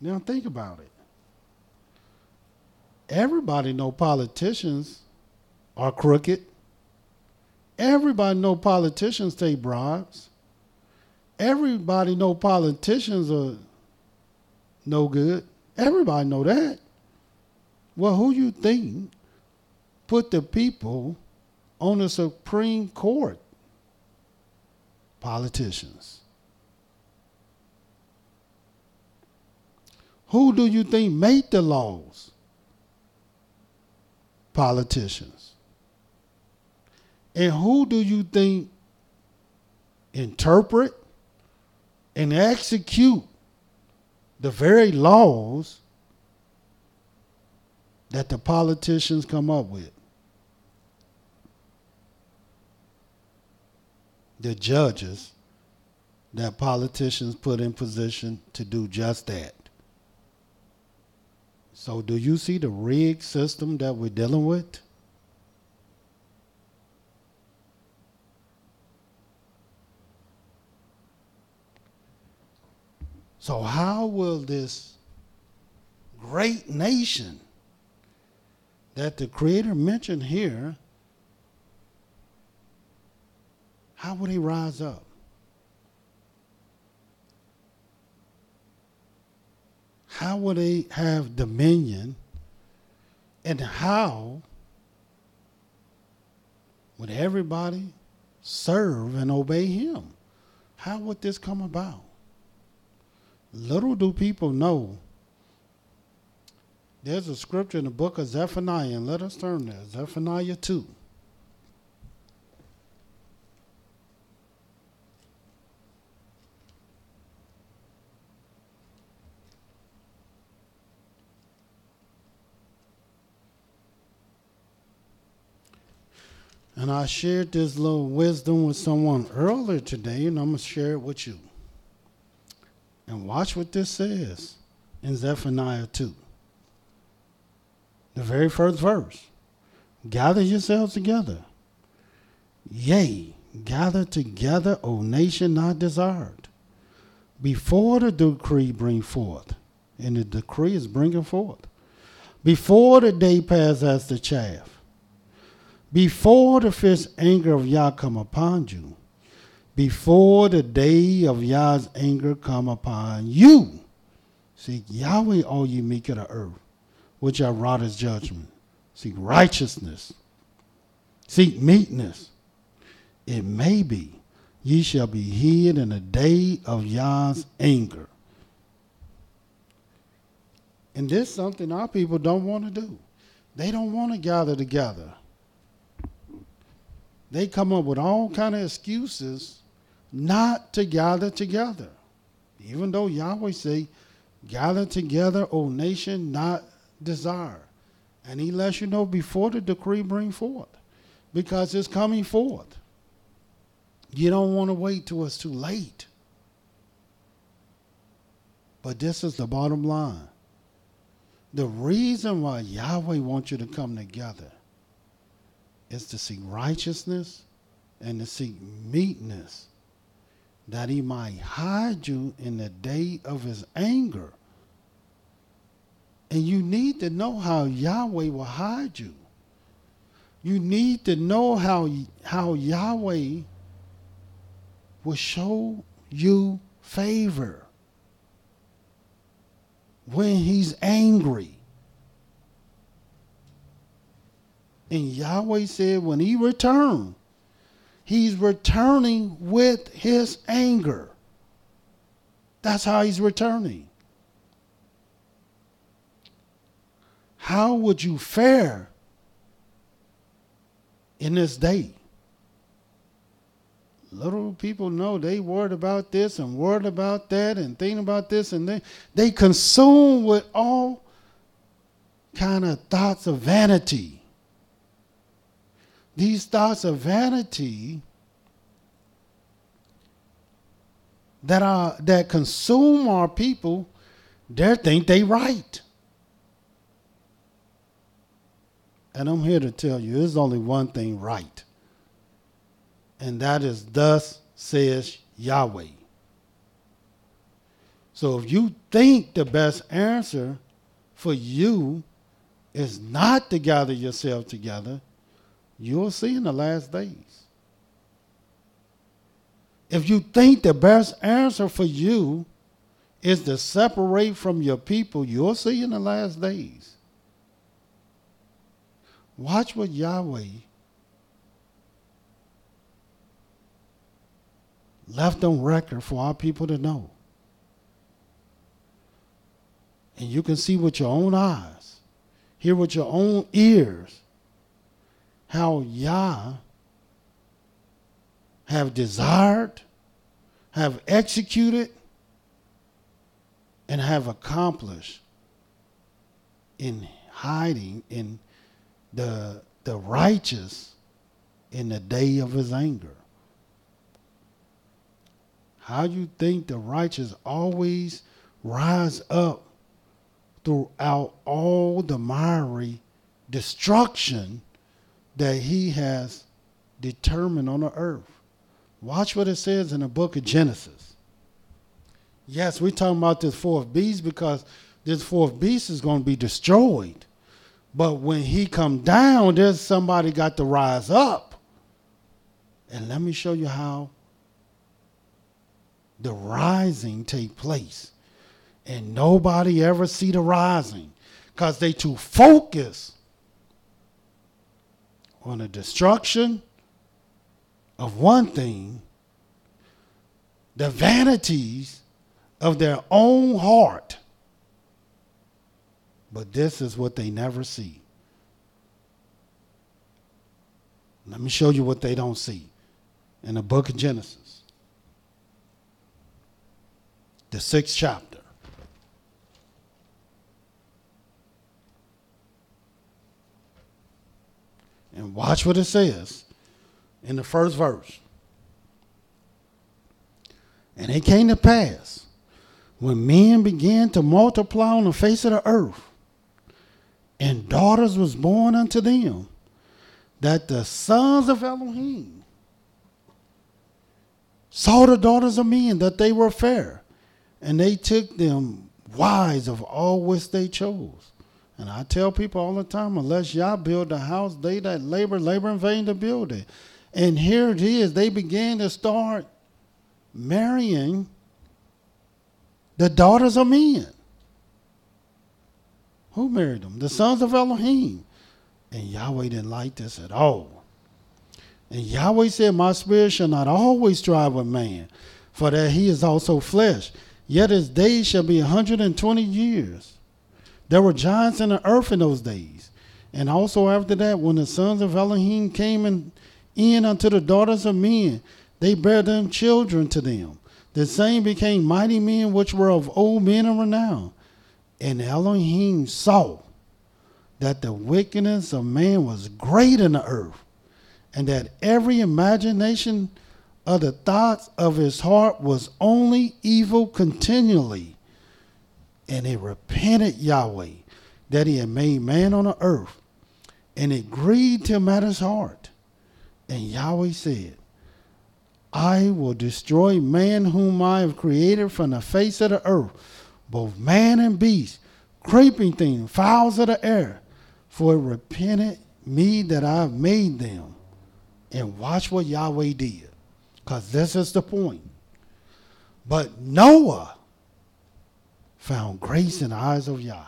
Now think about it. Everybody know politicians are crooked. Everybody know politicians take bribes. Everybody know politicians are no good. Everybody know that. Well, who you think put the people on the Supreme Court? Politicians. Who do you think made the laws? Politicians. And who do you think interpret and execute the very laws that the politicians come up with? The judges that politicians put in position to do just that. So do you see the rigged system that we're dealing with? So how will this great nation that the Creator mentioned here, how will they rise up? How will they have dominion? And how would everybody serve and obey him? How would this come about? Little do people know, there's a scripture in the book of Zephaniah, and let us turn there, Zephaniah 2. And I shared this little wisdom with someone earlier today, and I'm going to share it with you. And watch what this says in Zephaniah 2. The very first verse. Gather yourselves together. Yea, gather together, O nation not desired. Before the decree bring forth. And the decree is bringing forth. Before the day pass as the chaff. Before the fierce anger of Yah come upon you, before the day of Yah's anger come upon you, seek Yahweh, all ye meek of the earth, which are wrought his judgment. Seek righteousness. Seek meekness. It may be ye shall be hid in the day of Yah's anger. And this is something our people don't want to do. They don't want to gather together. They come up with all kind of excuses not to gather together. Even though Yahweh say, gather together, O nation not desire. And he lets you know before the decree bring forth. Because it's coming forth. You don't want to wait till it's too late. But this is the bottom line. The reason why Yahweh wants you to come together is to seek righteousness and to seek meekness, that he might hide you in the day of his anger. And you need to know how Yahweh will hide you. You need to know how Yahweh will show you favor when he's angry. And Yahweh said when he returns, he's returning with his anger. That's how he's returning. How would you fare in this day? Little people know they worried about this and worried about that and thinking about this, and they consume with all kind of thoughts of vanity. These thoughts of vanity that consume our people, they think they right. And I'm here to tell you, there's only one thing right. And that is, thus says Yahweh. So if you think the best answer for you is not to gather yourself together, you'll see in the last days. If you think the best answer for you is to separate from your people, you'll see in the last days. Watch what Yahweh left on record for our people to know. And you can see with your own eyes, hear with your own ears, how Yah have desired, have executed, and have accomplished in hiding in the righteous in the day of his anger. How you think the righteous always rise up throughout all the miry destruction that he has determined on the earth? Watch what it says in the book of Genesis. Yes, we're talking about this fourth beast because this fourth beast is going to be destroyed. But when he come down, there's somebody got to rise up. And let me show you how the rising take place. And nobody ever see the rising because they too focused on the destruction of one thing, the vanities of their own heart. But this is what they never see. Let me show you what they don't see in the book of Genesis, the 6th chapter. And watch what it says in the first verse. And it came to pass, when men began to multiply on the face of the earth, and daughters was born unto them, that the sons of Elohim saw the daughters of men, that they were fair, and they took them wives of all which they chose. And I tell people all the time, unless Yah build a house, they that labor in vain to build it. And here it is, they began to start marrying the daughters of men. Who married them? The sons of Elohim. And Yahweh didn't like this at all. And Yahweh said, my spirit shall not always strive with man, for that he is also flesh. Yet his days shall be 120 years. There were giants in the earth in those days. And also after that, when the sons of Elohim came in unto the daughters of men, they bare them children to them. The same became mighty men which were of old men and renown. And Elohim saw that the wickedness of man was great in the earth, and that every imagination of the thoughts of his heart was only evil continually. And it repented Yahweh that he had made man on the earth, and it grieved him at his heart. And Yahweh said, I will destroy man whom I have created from the face of the earth, both man and beast, creeping thing, fowls of the air, for it repented me that I have made them. And watch what Yahweh did, because this is the point. But Noah found grace in the eyes of Yah.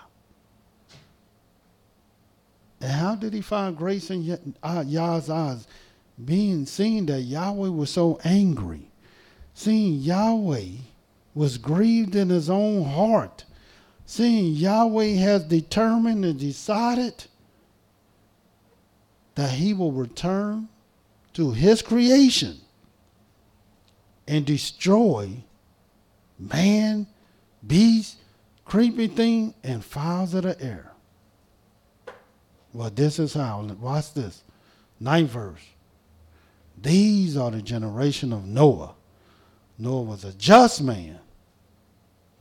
And how did he find grace in Yah's eyes? Seeing that Yahweh was so angry, seeing Yahweh was grieved in his own heart, seeing Yahweh has determined and decided that he will return to his creation and destroy man, beast, creeping thing, and fowls of the air. Well, this is how. Watch this. 9th verse. These are the generation of Noah. Noah was a just man,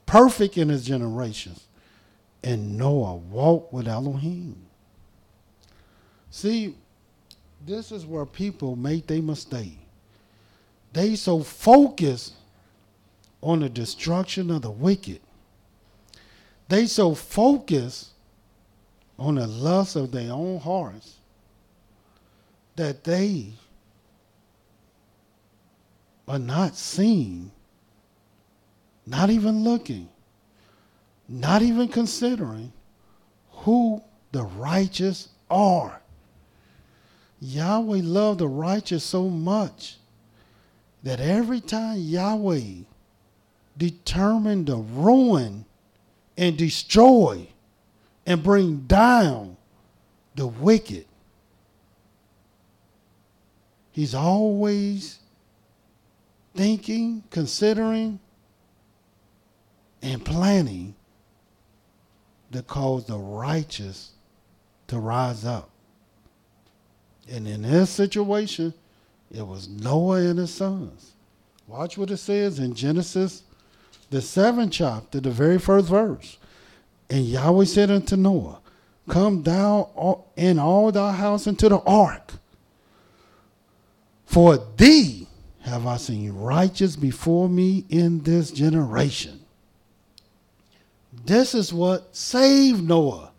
perfect in his generations, and Noah walked with Elohim. See, this is where people make their mistake. They so focused on the destruction of the wicked. They so focused on the lust of their own hearts that they are not seeing, not even looking, not even considering who the righteous are. Yahweh loved the righteous so much that every time Yahweh determined to ruin and destroy and bring down the wicked, he's always thinking, considering, and planning to cause the righteous to rise up. And in this situation, it was Noah and his sons. Watch what it says in Genesis, the 7th chapter, the very first verse. And Yahweh said unto Noah, come thou and all thy house into the ark. For thee have I seen righteous before me in this generation. This is what saved Noah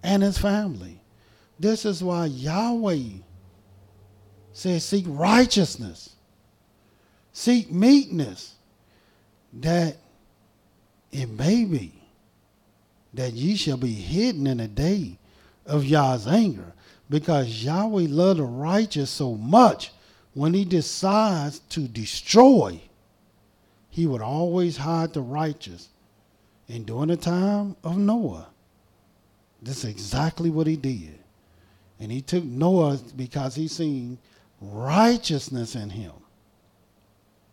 and his family. This is why Yahweh says, seek righteousness, seek meekness, that it may be that ye shall be hidden in the day of Yah's anger. Because Yahweh loved the righteous so much, when he decides to destroy, he would always hide the righteous. And during the time of Noah, this is exactly what he did. And he took Noah because he seen righteousness in him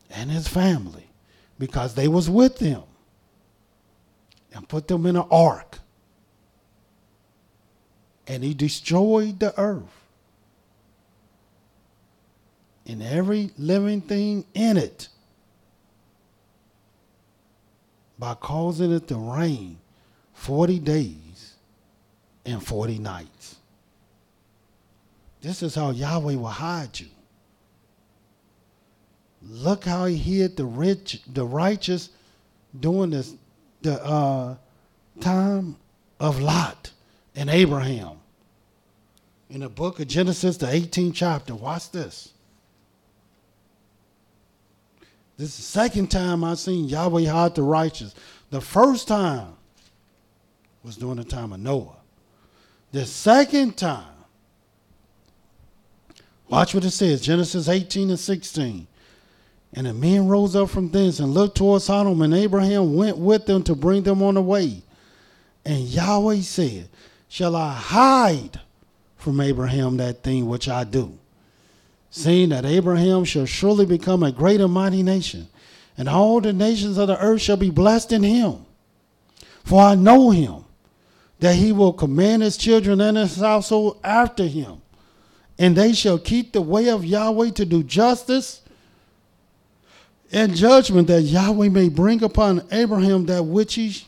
and his family, because they was with him, and put them in an ark. And he destroyed the earth and every living thing in it by causing it to rain 40 days and 40 nights. This is how Yahweh will hide you. Look how he hid the righteous during the time of Lot and Abraham. In the book of Genesis, the 18th chapter, watch this. This is the second time I've seen Yahweh hide the righteous. The first time was during the time of Noah. The second time, watch what it says, Genesis 18 and 16. And the men rose up from thence and looked toward Sodom, and Abraham went with them to bring them on the way. And Yahweh said, shall I hide from Abraham that thing which I do? Seeing that Abraham shall surely become a great and mighty nation, and all the nations of the earth shall be blessed in him. For I know him, that he will command his children and his household after him, and they shall keep the way of Yahweh to do justice and judgment, that Yahweh may bring upon Abraham that which he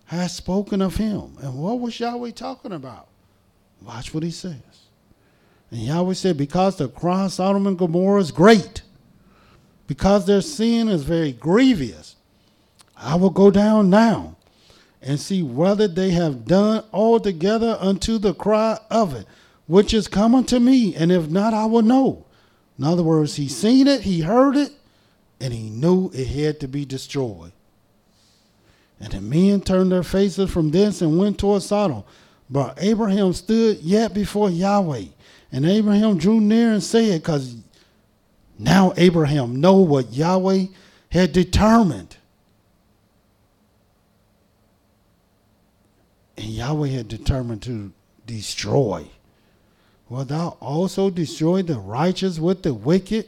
has spoken of him. And what was Yahweh talking about? Watch what he says. And Yahweh said, because the cry of Sodom and Gomorrah is great, because their sin is very grievous, I will go down now and see whether they have done altogether unto the cry of it, which is coming to me, and if not, I will know. In other words, he seen it, he heard it, and he knew it had to be destroyed. And the men turned their faces from thence and went toward Sodom. But Abraham stood yet before Yahweh. And Abraham drew near and said, because now Abraham know what Yahweh had determined. And Yahweh had determined to destroy. Wilt thou also destroy the righteous with the wicked?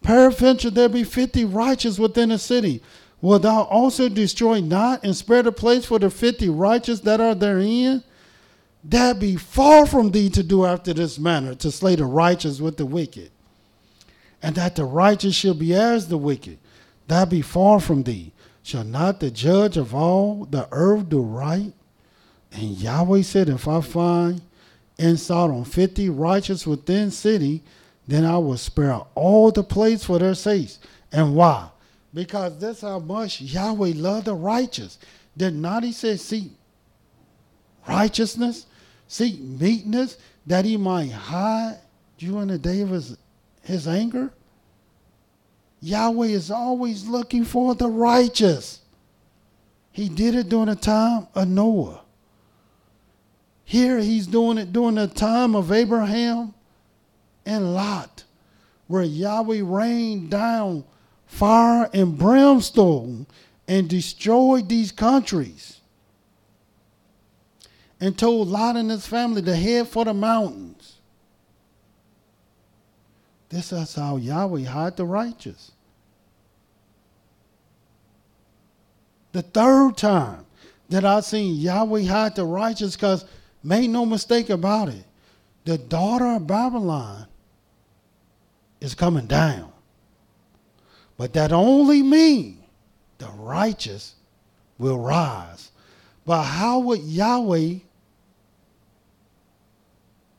Peradventure there be 50 righteous within a city. Wilt thou also destroy not and spare the place for the 50 righteous that are therein? That be far from thee to do after this manner, to slay the righteous with the wicked. And that the righteous shall be as the wicked. That be far from thee. Shall not the judge of all the earth do right? And Yahweh said, if I find in Sodom 50 righteous within city, then I will spare all the place for their sakes. And why? Because that's how much Yahweh loved the righteous. Did not he say, seek righteousness, seek meekness, that he might hide you in the day of his anger? Yahweh is always looking for the righteous. He did it during the time of Noah. Here he's doing it during the time of Abraham and Lot, where Yahweh rained down fire and brimstone and destroyed these countries, and told Lot and his family to head for the mountains. This is how Yahweh hide the righteous. The third time that I seen Yahweh hide the righteous, because make no mistake about it, the daughter of Babylon is coming down. But that only means the righteous will rise. But how would Yahweh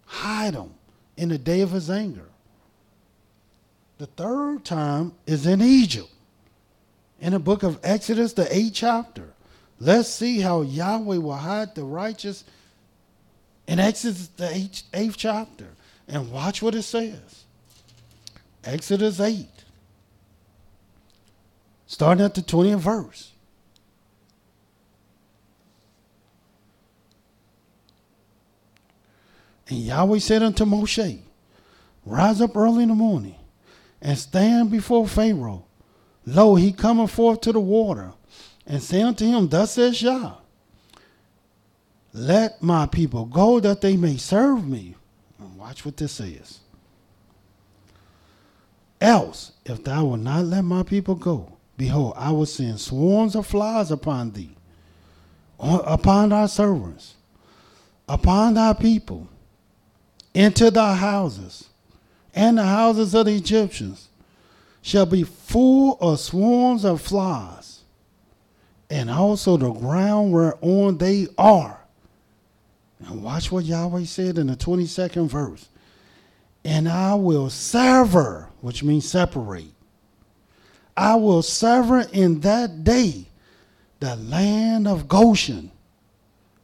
hide them in the day of his anger? The third time is in Egypt, in the book of Exodus, the 8th chapter. Let's see how Yahweh will hide the righteous in Exodus, the 8th chapter. And watch what it says. Exodus 8. Starting at the 20th verse. And Yahweh said unto Moshe, rise up early in the morning, and stand before Pharaoh. Lo, he cometh forth to the water. And say unto him, thus says Yah, let my people go, that they may serve me. And watch what this says. Else, if thou wilt not let my people go, behold, I will send swarms of flies upon thee, upon thy servants, upon thy people, into thy houses, and the houses of the Egyptians shall be full of swarms of flies, and also the ground whereon they are. And watch what Yahweh said in the 22nd verse. And I will sever, which means separate. I will sever in that day the land of Goshen,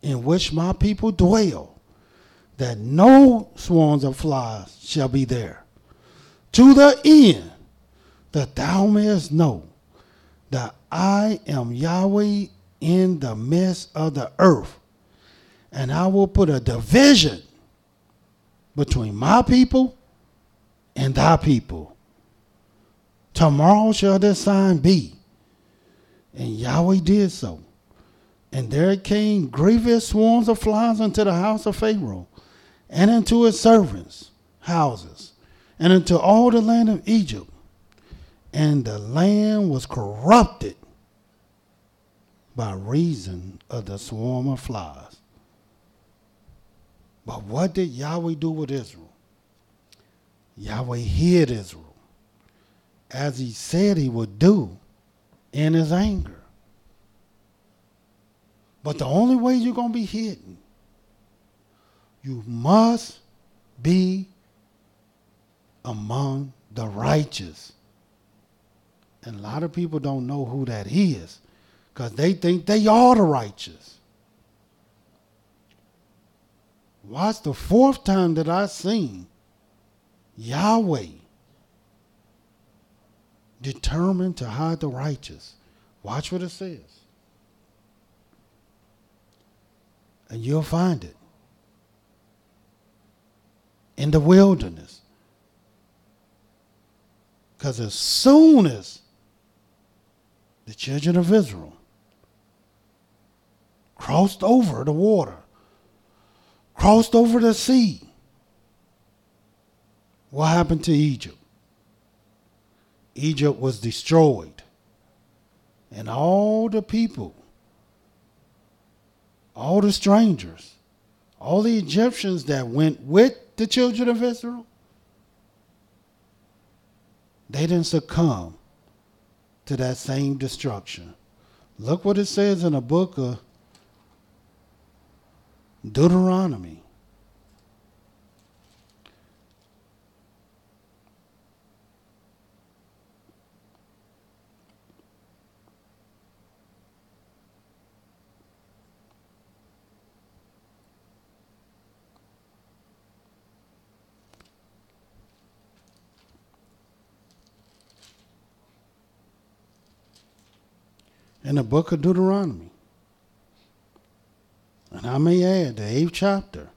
in which my people dwell, that no swarms of flies shall be there, to the end that thou mayest know that I am Yahweh in the midst of the earth. And I will put a division between my people and thy people. Tomorrow shall this sign be. And Yahweh did so. And there came grievous swarms of flies unto the house of Pharaoh, and unto his servants' houses, and unto all the land of Egypt. And the land was corrupted by reason of the swarm of flies. But what did Yahweh do with Israel? Yahweh hid Israel, as he said he would do in his anger. But the only way you're going to be hidden, you must be among the righteous. And a lot of people don't know who that is, because they think they are the righteous. Watch the fourth time that I seen Yahweh determined to hide the righteous. Watch what it says. And you'll find it in the wilderness. Because as soon as the children of Israel crossed over the water, crossed over the sea, what happened to Egypt? Egypt was destroyed. And all the people, all the strangers, all the Egyptians that went with the children of Israel, they didn't succumb to that same destruction. Look what it says in the book of Deuteronomy. In the book of Deuteronomy. And I may add, the 8th chapter.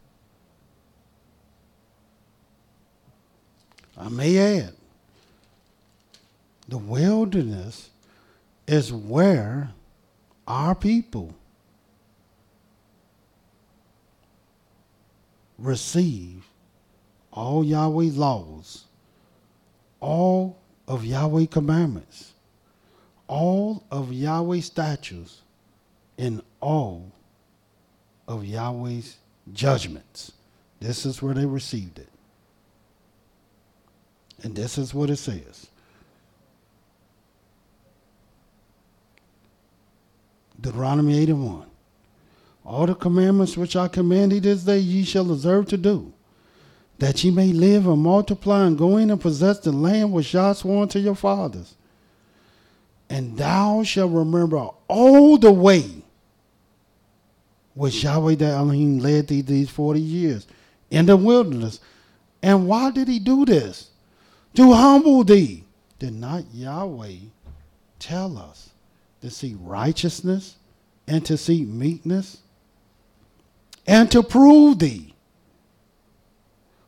I may add, the wilderness is where our people receive all Yahweh's laws, all of Yahweh's commandments, all of Yahweh's statutes, and all of Yahweh's judgments. This is where they received it. And this is what it says. Deuteronomy 8:1. All the commandments which I command thee this day ye shall observe to do, that ye may live and multiply and go in and possess the land which Yah swore unto your fathers. And thou shalt remember all the way which Yahweh the Elohim led thee these 40 years in the wilderness. And why did he do this? To humble thee. Did not Yahweh tell us to seek righteousness and to seek meekness? And to prove thee,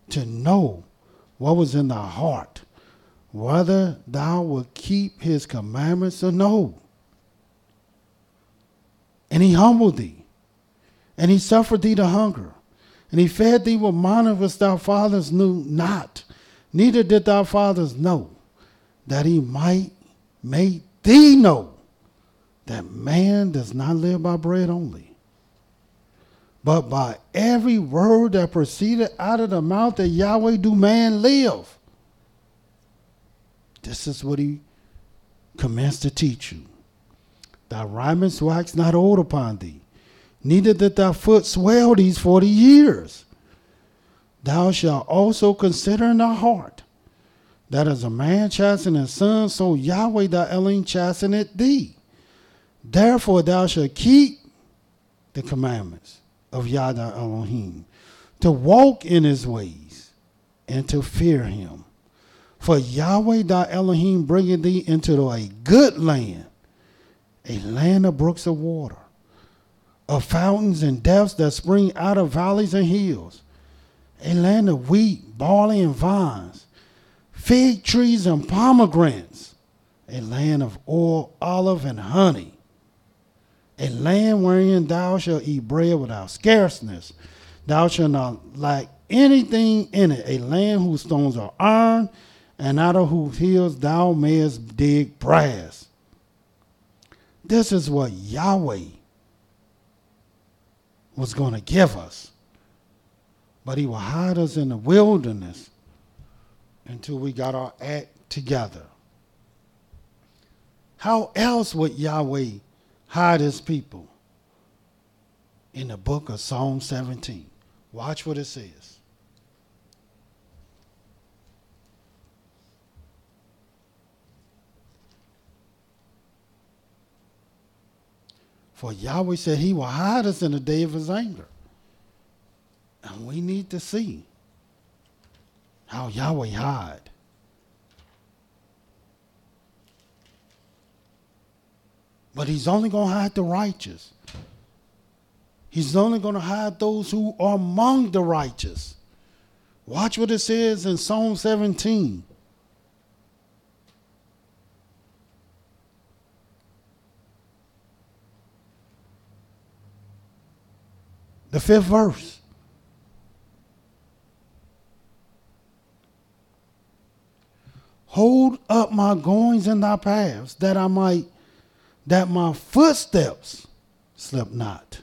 to know what was in thy heart, whether thou wilt keep his commandments or no. And he humbled thee, and he suffered thee to hunger, and he fed thee with manna which thy fathers knew not, neither did thy fathers know, that he might make thee know that man does not live by bread only, but by every word that proceeded out of the mouth of Yahweh do man live. This is what he commenced to teach you. Thy raiments wax not old upon thee, neither did thy foot swell these 40 years. Thou shalt also consider in thy heart, that as a man chasteneth his son, so Yahweh thy Elohim chasteneth thee. Therefore thou shalt keep the commandments of Yah thy Elohim, to walk in his ways, and to fear him. For Yahweh thy Elohim bringeth thee into a good land, a land of brooks of water, of fountains and depths that spring out of valleys and hills, a land of wheat, barley, and vines, fig trees and pomegranates, a land of oil, olive, and honey, a land wherein thou shalt eat bread without scarceness. Thou shalt not lack anything in it, a land whose stones are iron, and out of whose hills thou mayest dig brass. This is what Yahweh was going to give us. But he will hide us in the wilderness until we got our act together. How else would Yahweh hide his people? In the book of Psalm 17. Watch what it says. For Yahweh said he will hide us in the day of his anger. And we need to see how Yahweh hide. But he's only going to hide the righteous. He's only going to hide those who are among the righteous. Watch what it says in Psalm 17. The 5th verse. Hold up my goings in thy paths, that my footsteps slip not.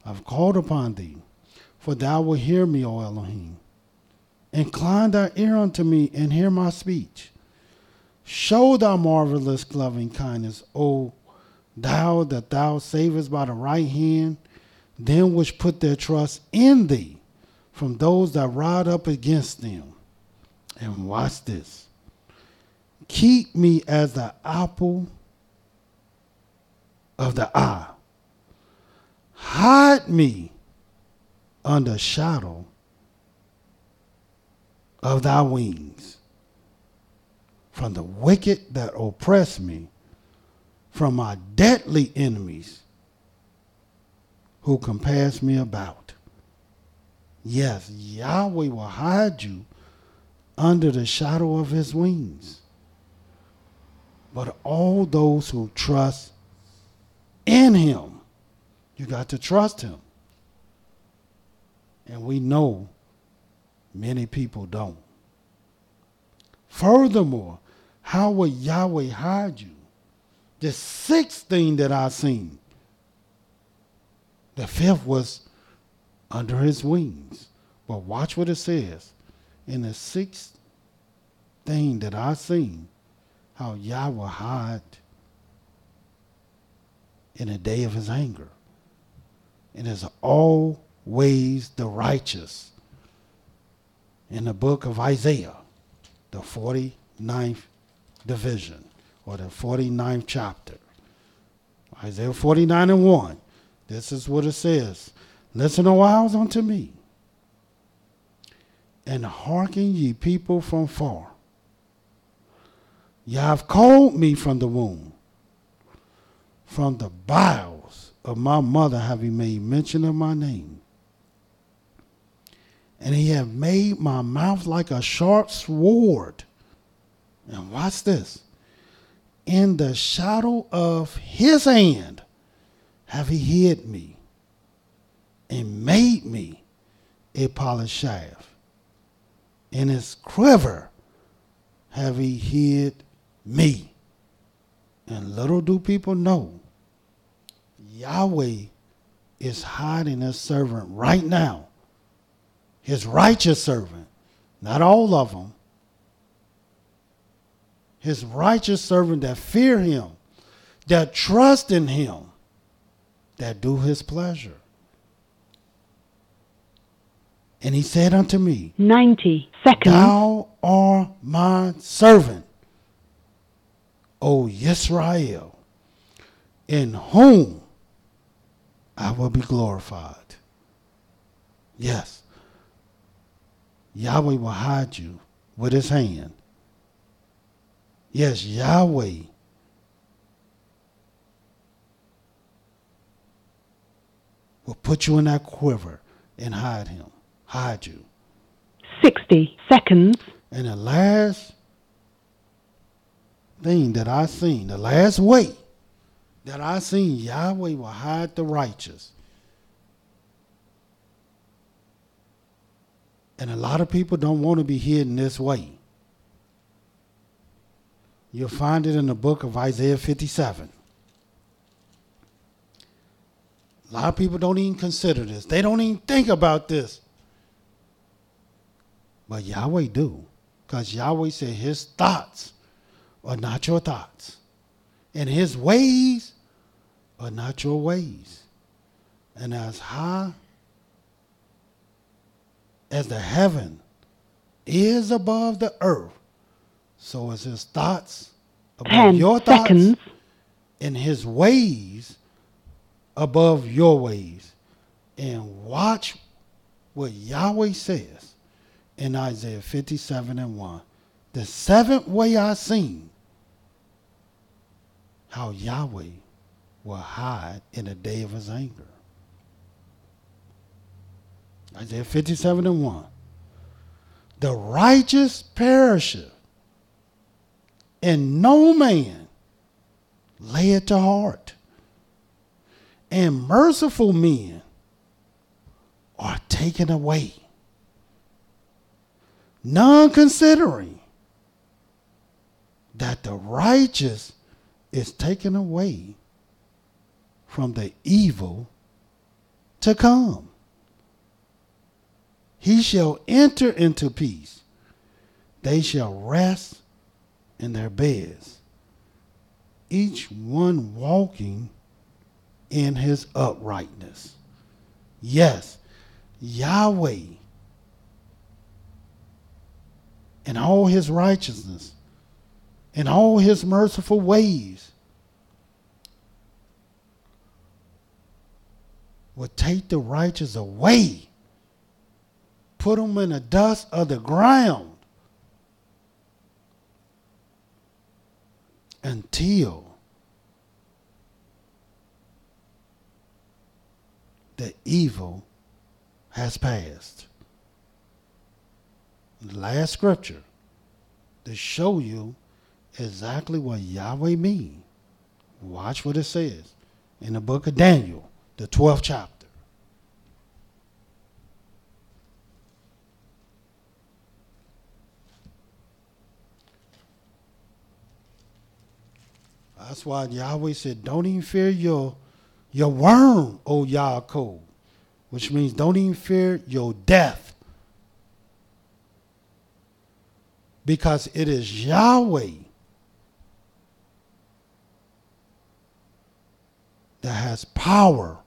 I've called upon thee, for thou wilt hear me, O Elohim. Incline thy ear unto me, and hear my speech. Show thy marvelous loving kindness, O thou that thou savest by the right hand, them which put their trust in thee, from those that ride up against them. And watch this. Keep me as the apple of the eye. Hide me under shadow of thy wings, from the wicked that oppress me, from my deadly enemies who compass me about. Yes, Yahweh will hide you under the shadow of his wings. But all those who trust in him, you got to trust him. And we know many people don't. Furthermore, how will Yahweh hide you? The 6th thing that I seen. The 5th was under his wings. But watch what it says. In the 6th thing that I seen, how Yahweh hide in the day of his anger. It is always the righteous. In the book of Isaiah, the 49th division, or the 49th chapter. Isaiah 49:1. This is what it says. Listen, O isles, unto me, and hearken ye people from far. Ye have called me from the womb. From the bowels of my mother have he made mention of my name. And he have made my mouth like a sharp sword. And watch this. In the shadow of his hand have he hid me, and made me a polished shaft. In his quiver have he hid me. And little do people know, Yahweh is hiding his servant right now. His righteous servant. Not all of them. His righteous servant that fear him, that trust in him, that do his pleasure. And he said unto me, 90 seconds. Thou art my servant, O YIsraEL, in whom I will be glorified. Yes, Yahweh will hide you with his hand. Yes, Yahweh will put you in that quiver and hide you. 60 seconds. And the last thing that I seen, the last way that I seen Yahweh will hide the righteous. And a lot of people don't want to be hidden this way. You'll find it in the book of Isaiah 57. A lot of people don't even consider this. They don't even think about this. But Yahweh do. Because Yahweh said his thoughts are not your thoughts. And his ways are not your ways. And as high as the heaven is above the earth, so is his thoughts above 10 your thoughts. seconds. And his ways above your ways. And watch what Yahweh says in Isaiah 57:1. The seventh way I seen how Yahweh will hide in the day of his anger. Isaiah 57:1. The righteous perisheth, and no man lay it to heart. And merciful men are taken away, none considering that the righteous is taken away from the evil to come. He shall enter into peace. They shall rest in their beds, each one walking in his uprightness. Yes, Yahweh in all his righteousness, in all his merciful ways, will take the righteous away, put them in the dust of the ground until the evil has passed. The last scripture to show you exactly what Yahweh means. Watch what it says in the book of Daniel, the 12th chapter. That's why Yahweh said, don't even fear your worm, O Yaakov, which means don't even fear your death. Because it is Yahweh that has power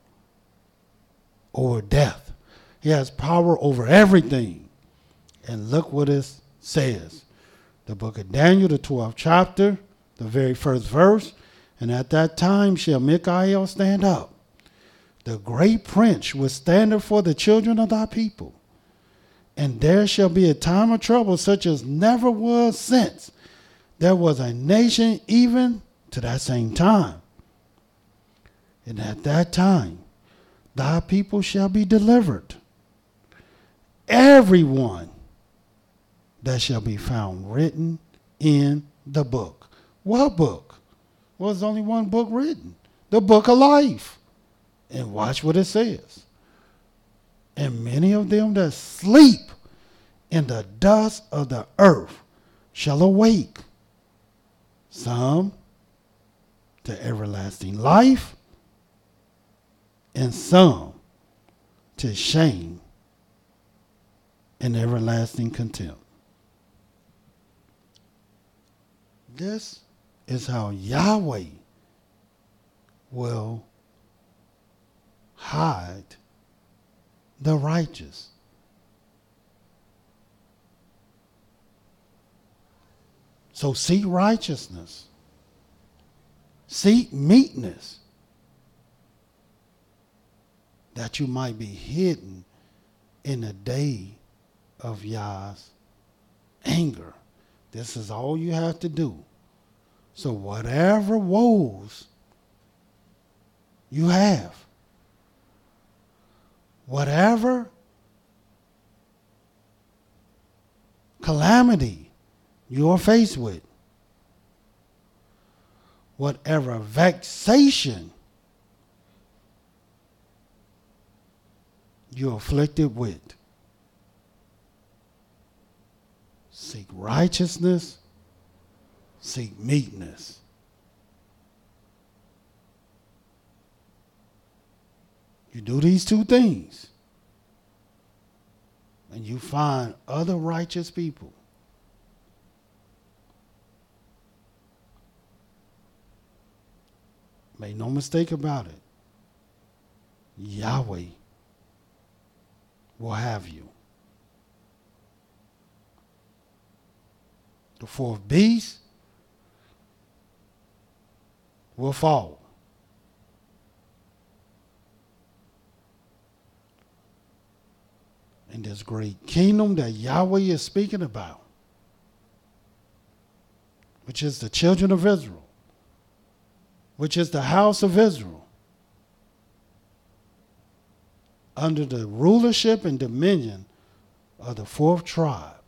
over death. He has power over everything. And look what it says. The book of Daniel, the 12th chapter, the very first verse. And at that time shall Michael stand up, the great prince was standing for the children of thy people. And there shall be a time of trouble such as never was since there was a nation even to that same time. And at that time thy people shall be delivered, everyone that shall be found written in the book. What book? Well, there's only one book written, the book of life. And watch what it says. And many of them that sleep in the dust of the earth shall awake, some to everlasting life, and some to shame and everlasting contempt. This is how Yahweh will hide the righteous. So seek righteousness. Seek meekness, that you might be hidden in the day of Yah's anger. This is all you have to do. So whatever woes you have, whatever calamity you are faced with, whatever vexation you're afflicted with, seek righteousness, seek meekness. You do these two things, and you find other righteous people. Make no mistake about it. Yahweh will have you. The fourth beast will fall. in this great kingdom that Yahweh is speaking about, which is the children of Israel, which is the house of Israel, under the rulership and dominion of the fourth tribe,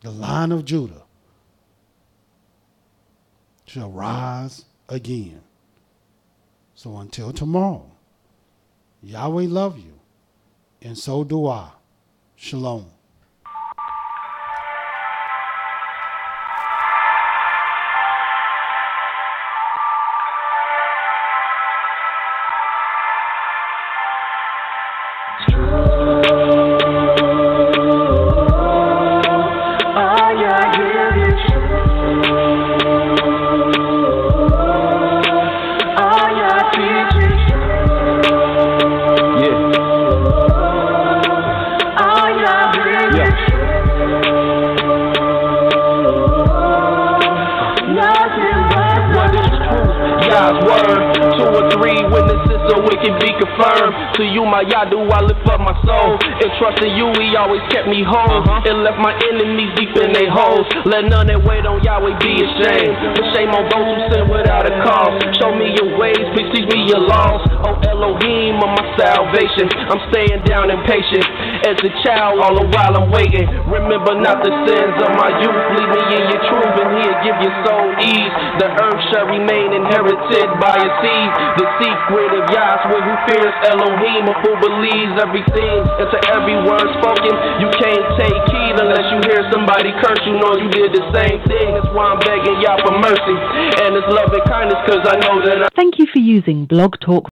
the line of Judah, shall rise again. So until tomorrow, Yahweh love you, and so do I. Shalom. To you, my Yah, do I lift up my soul. And trusting you, he always kept me whole. And left my enemies deep in their holes. Let none that wait on Yahweh be ashamed. For shame on those who sin without a cause. Show me your ways, please teach me your laws. Oh Elohim of my salvation, I'm staying down and patient. As a child, all the while I'm waiting. Remember not the sins of my youth. Lead me in your truth, and he'll give your soul ease. The earth shall remain inherited by a seed. The secret of Yahweh who fears Elohim, who believes everything, and to every word spoken. You can't take heed unless you hear somebody curse. You know you did the same thing. That's why I'm begging Yah for mercy and his love and kindness, cause I know that Thank you for using Blog Talk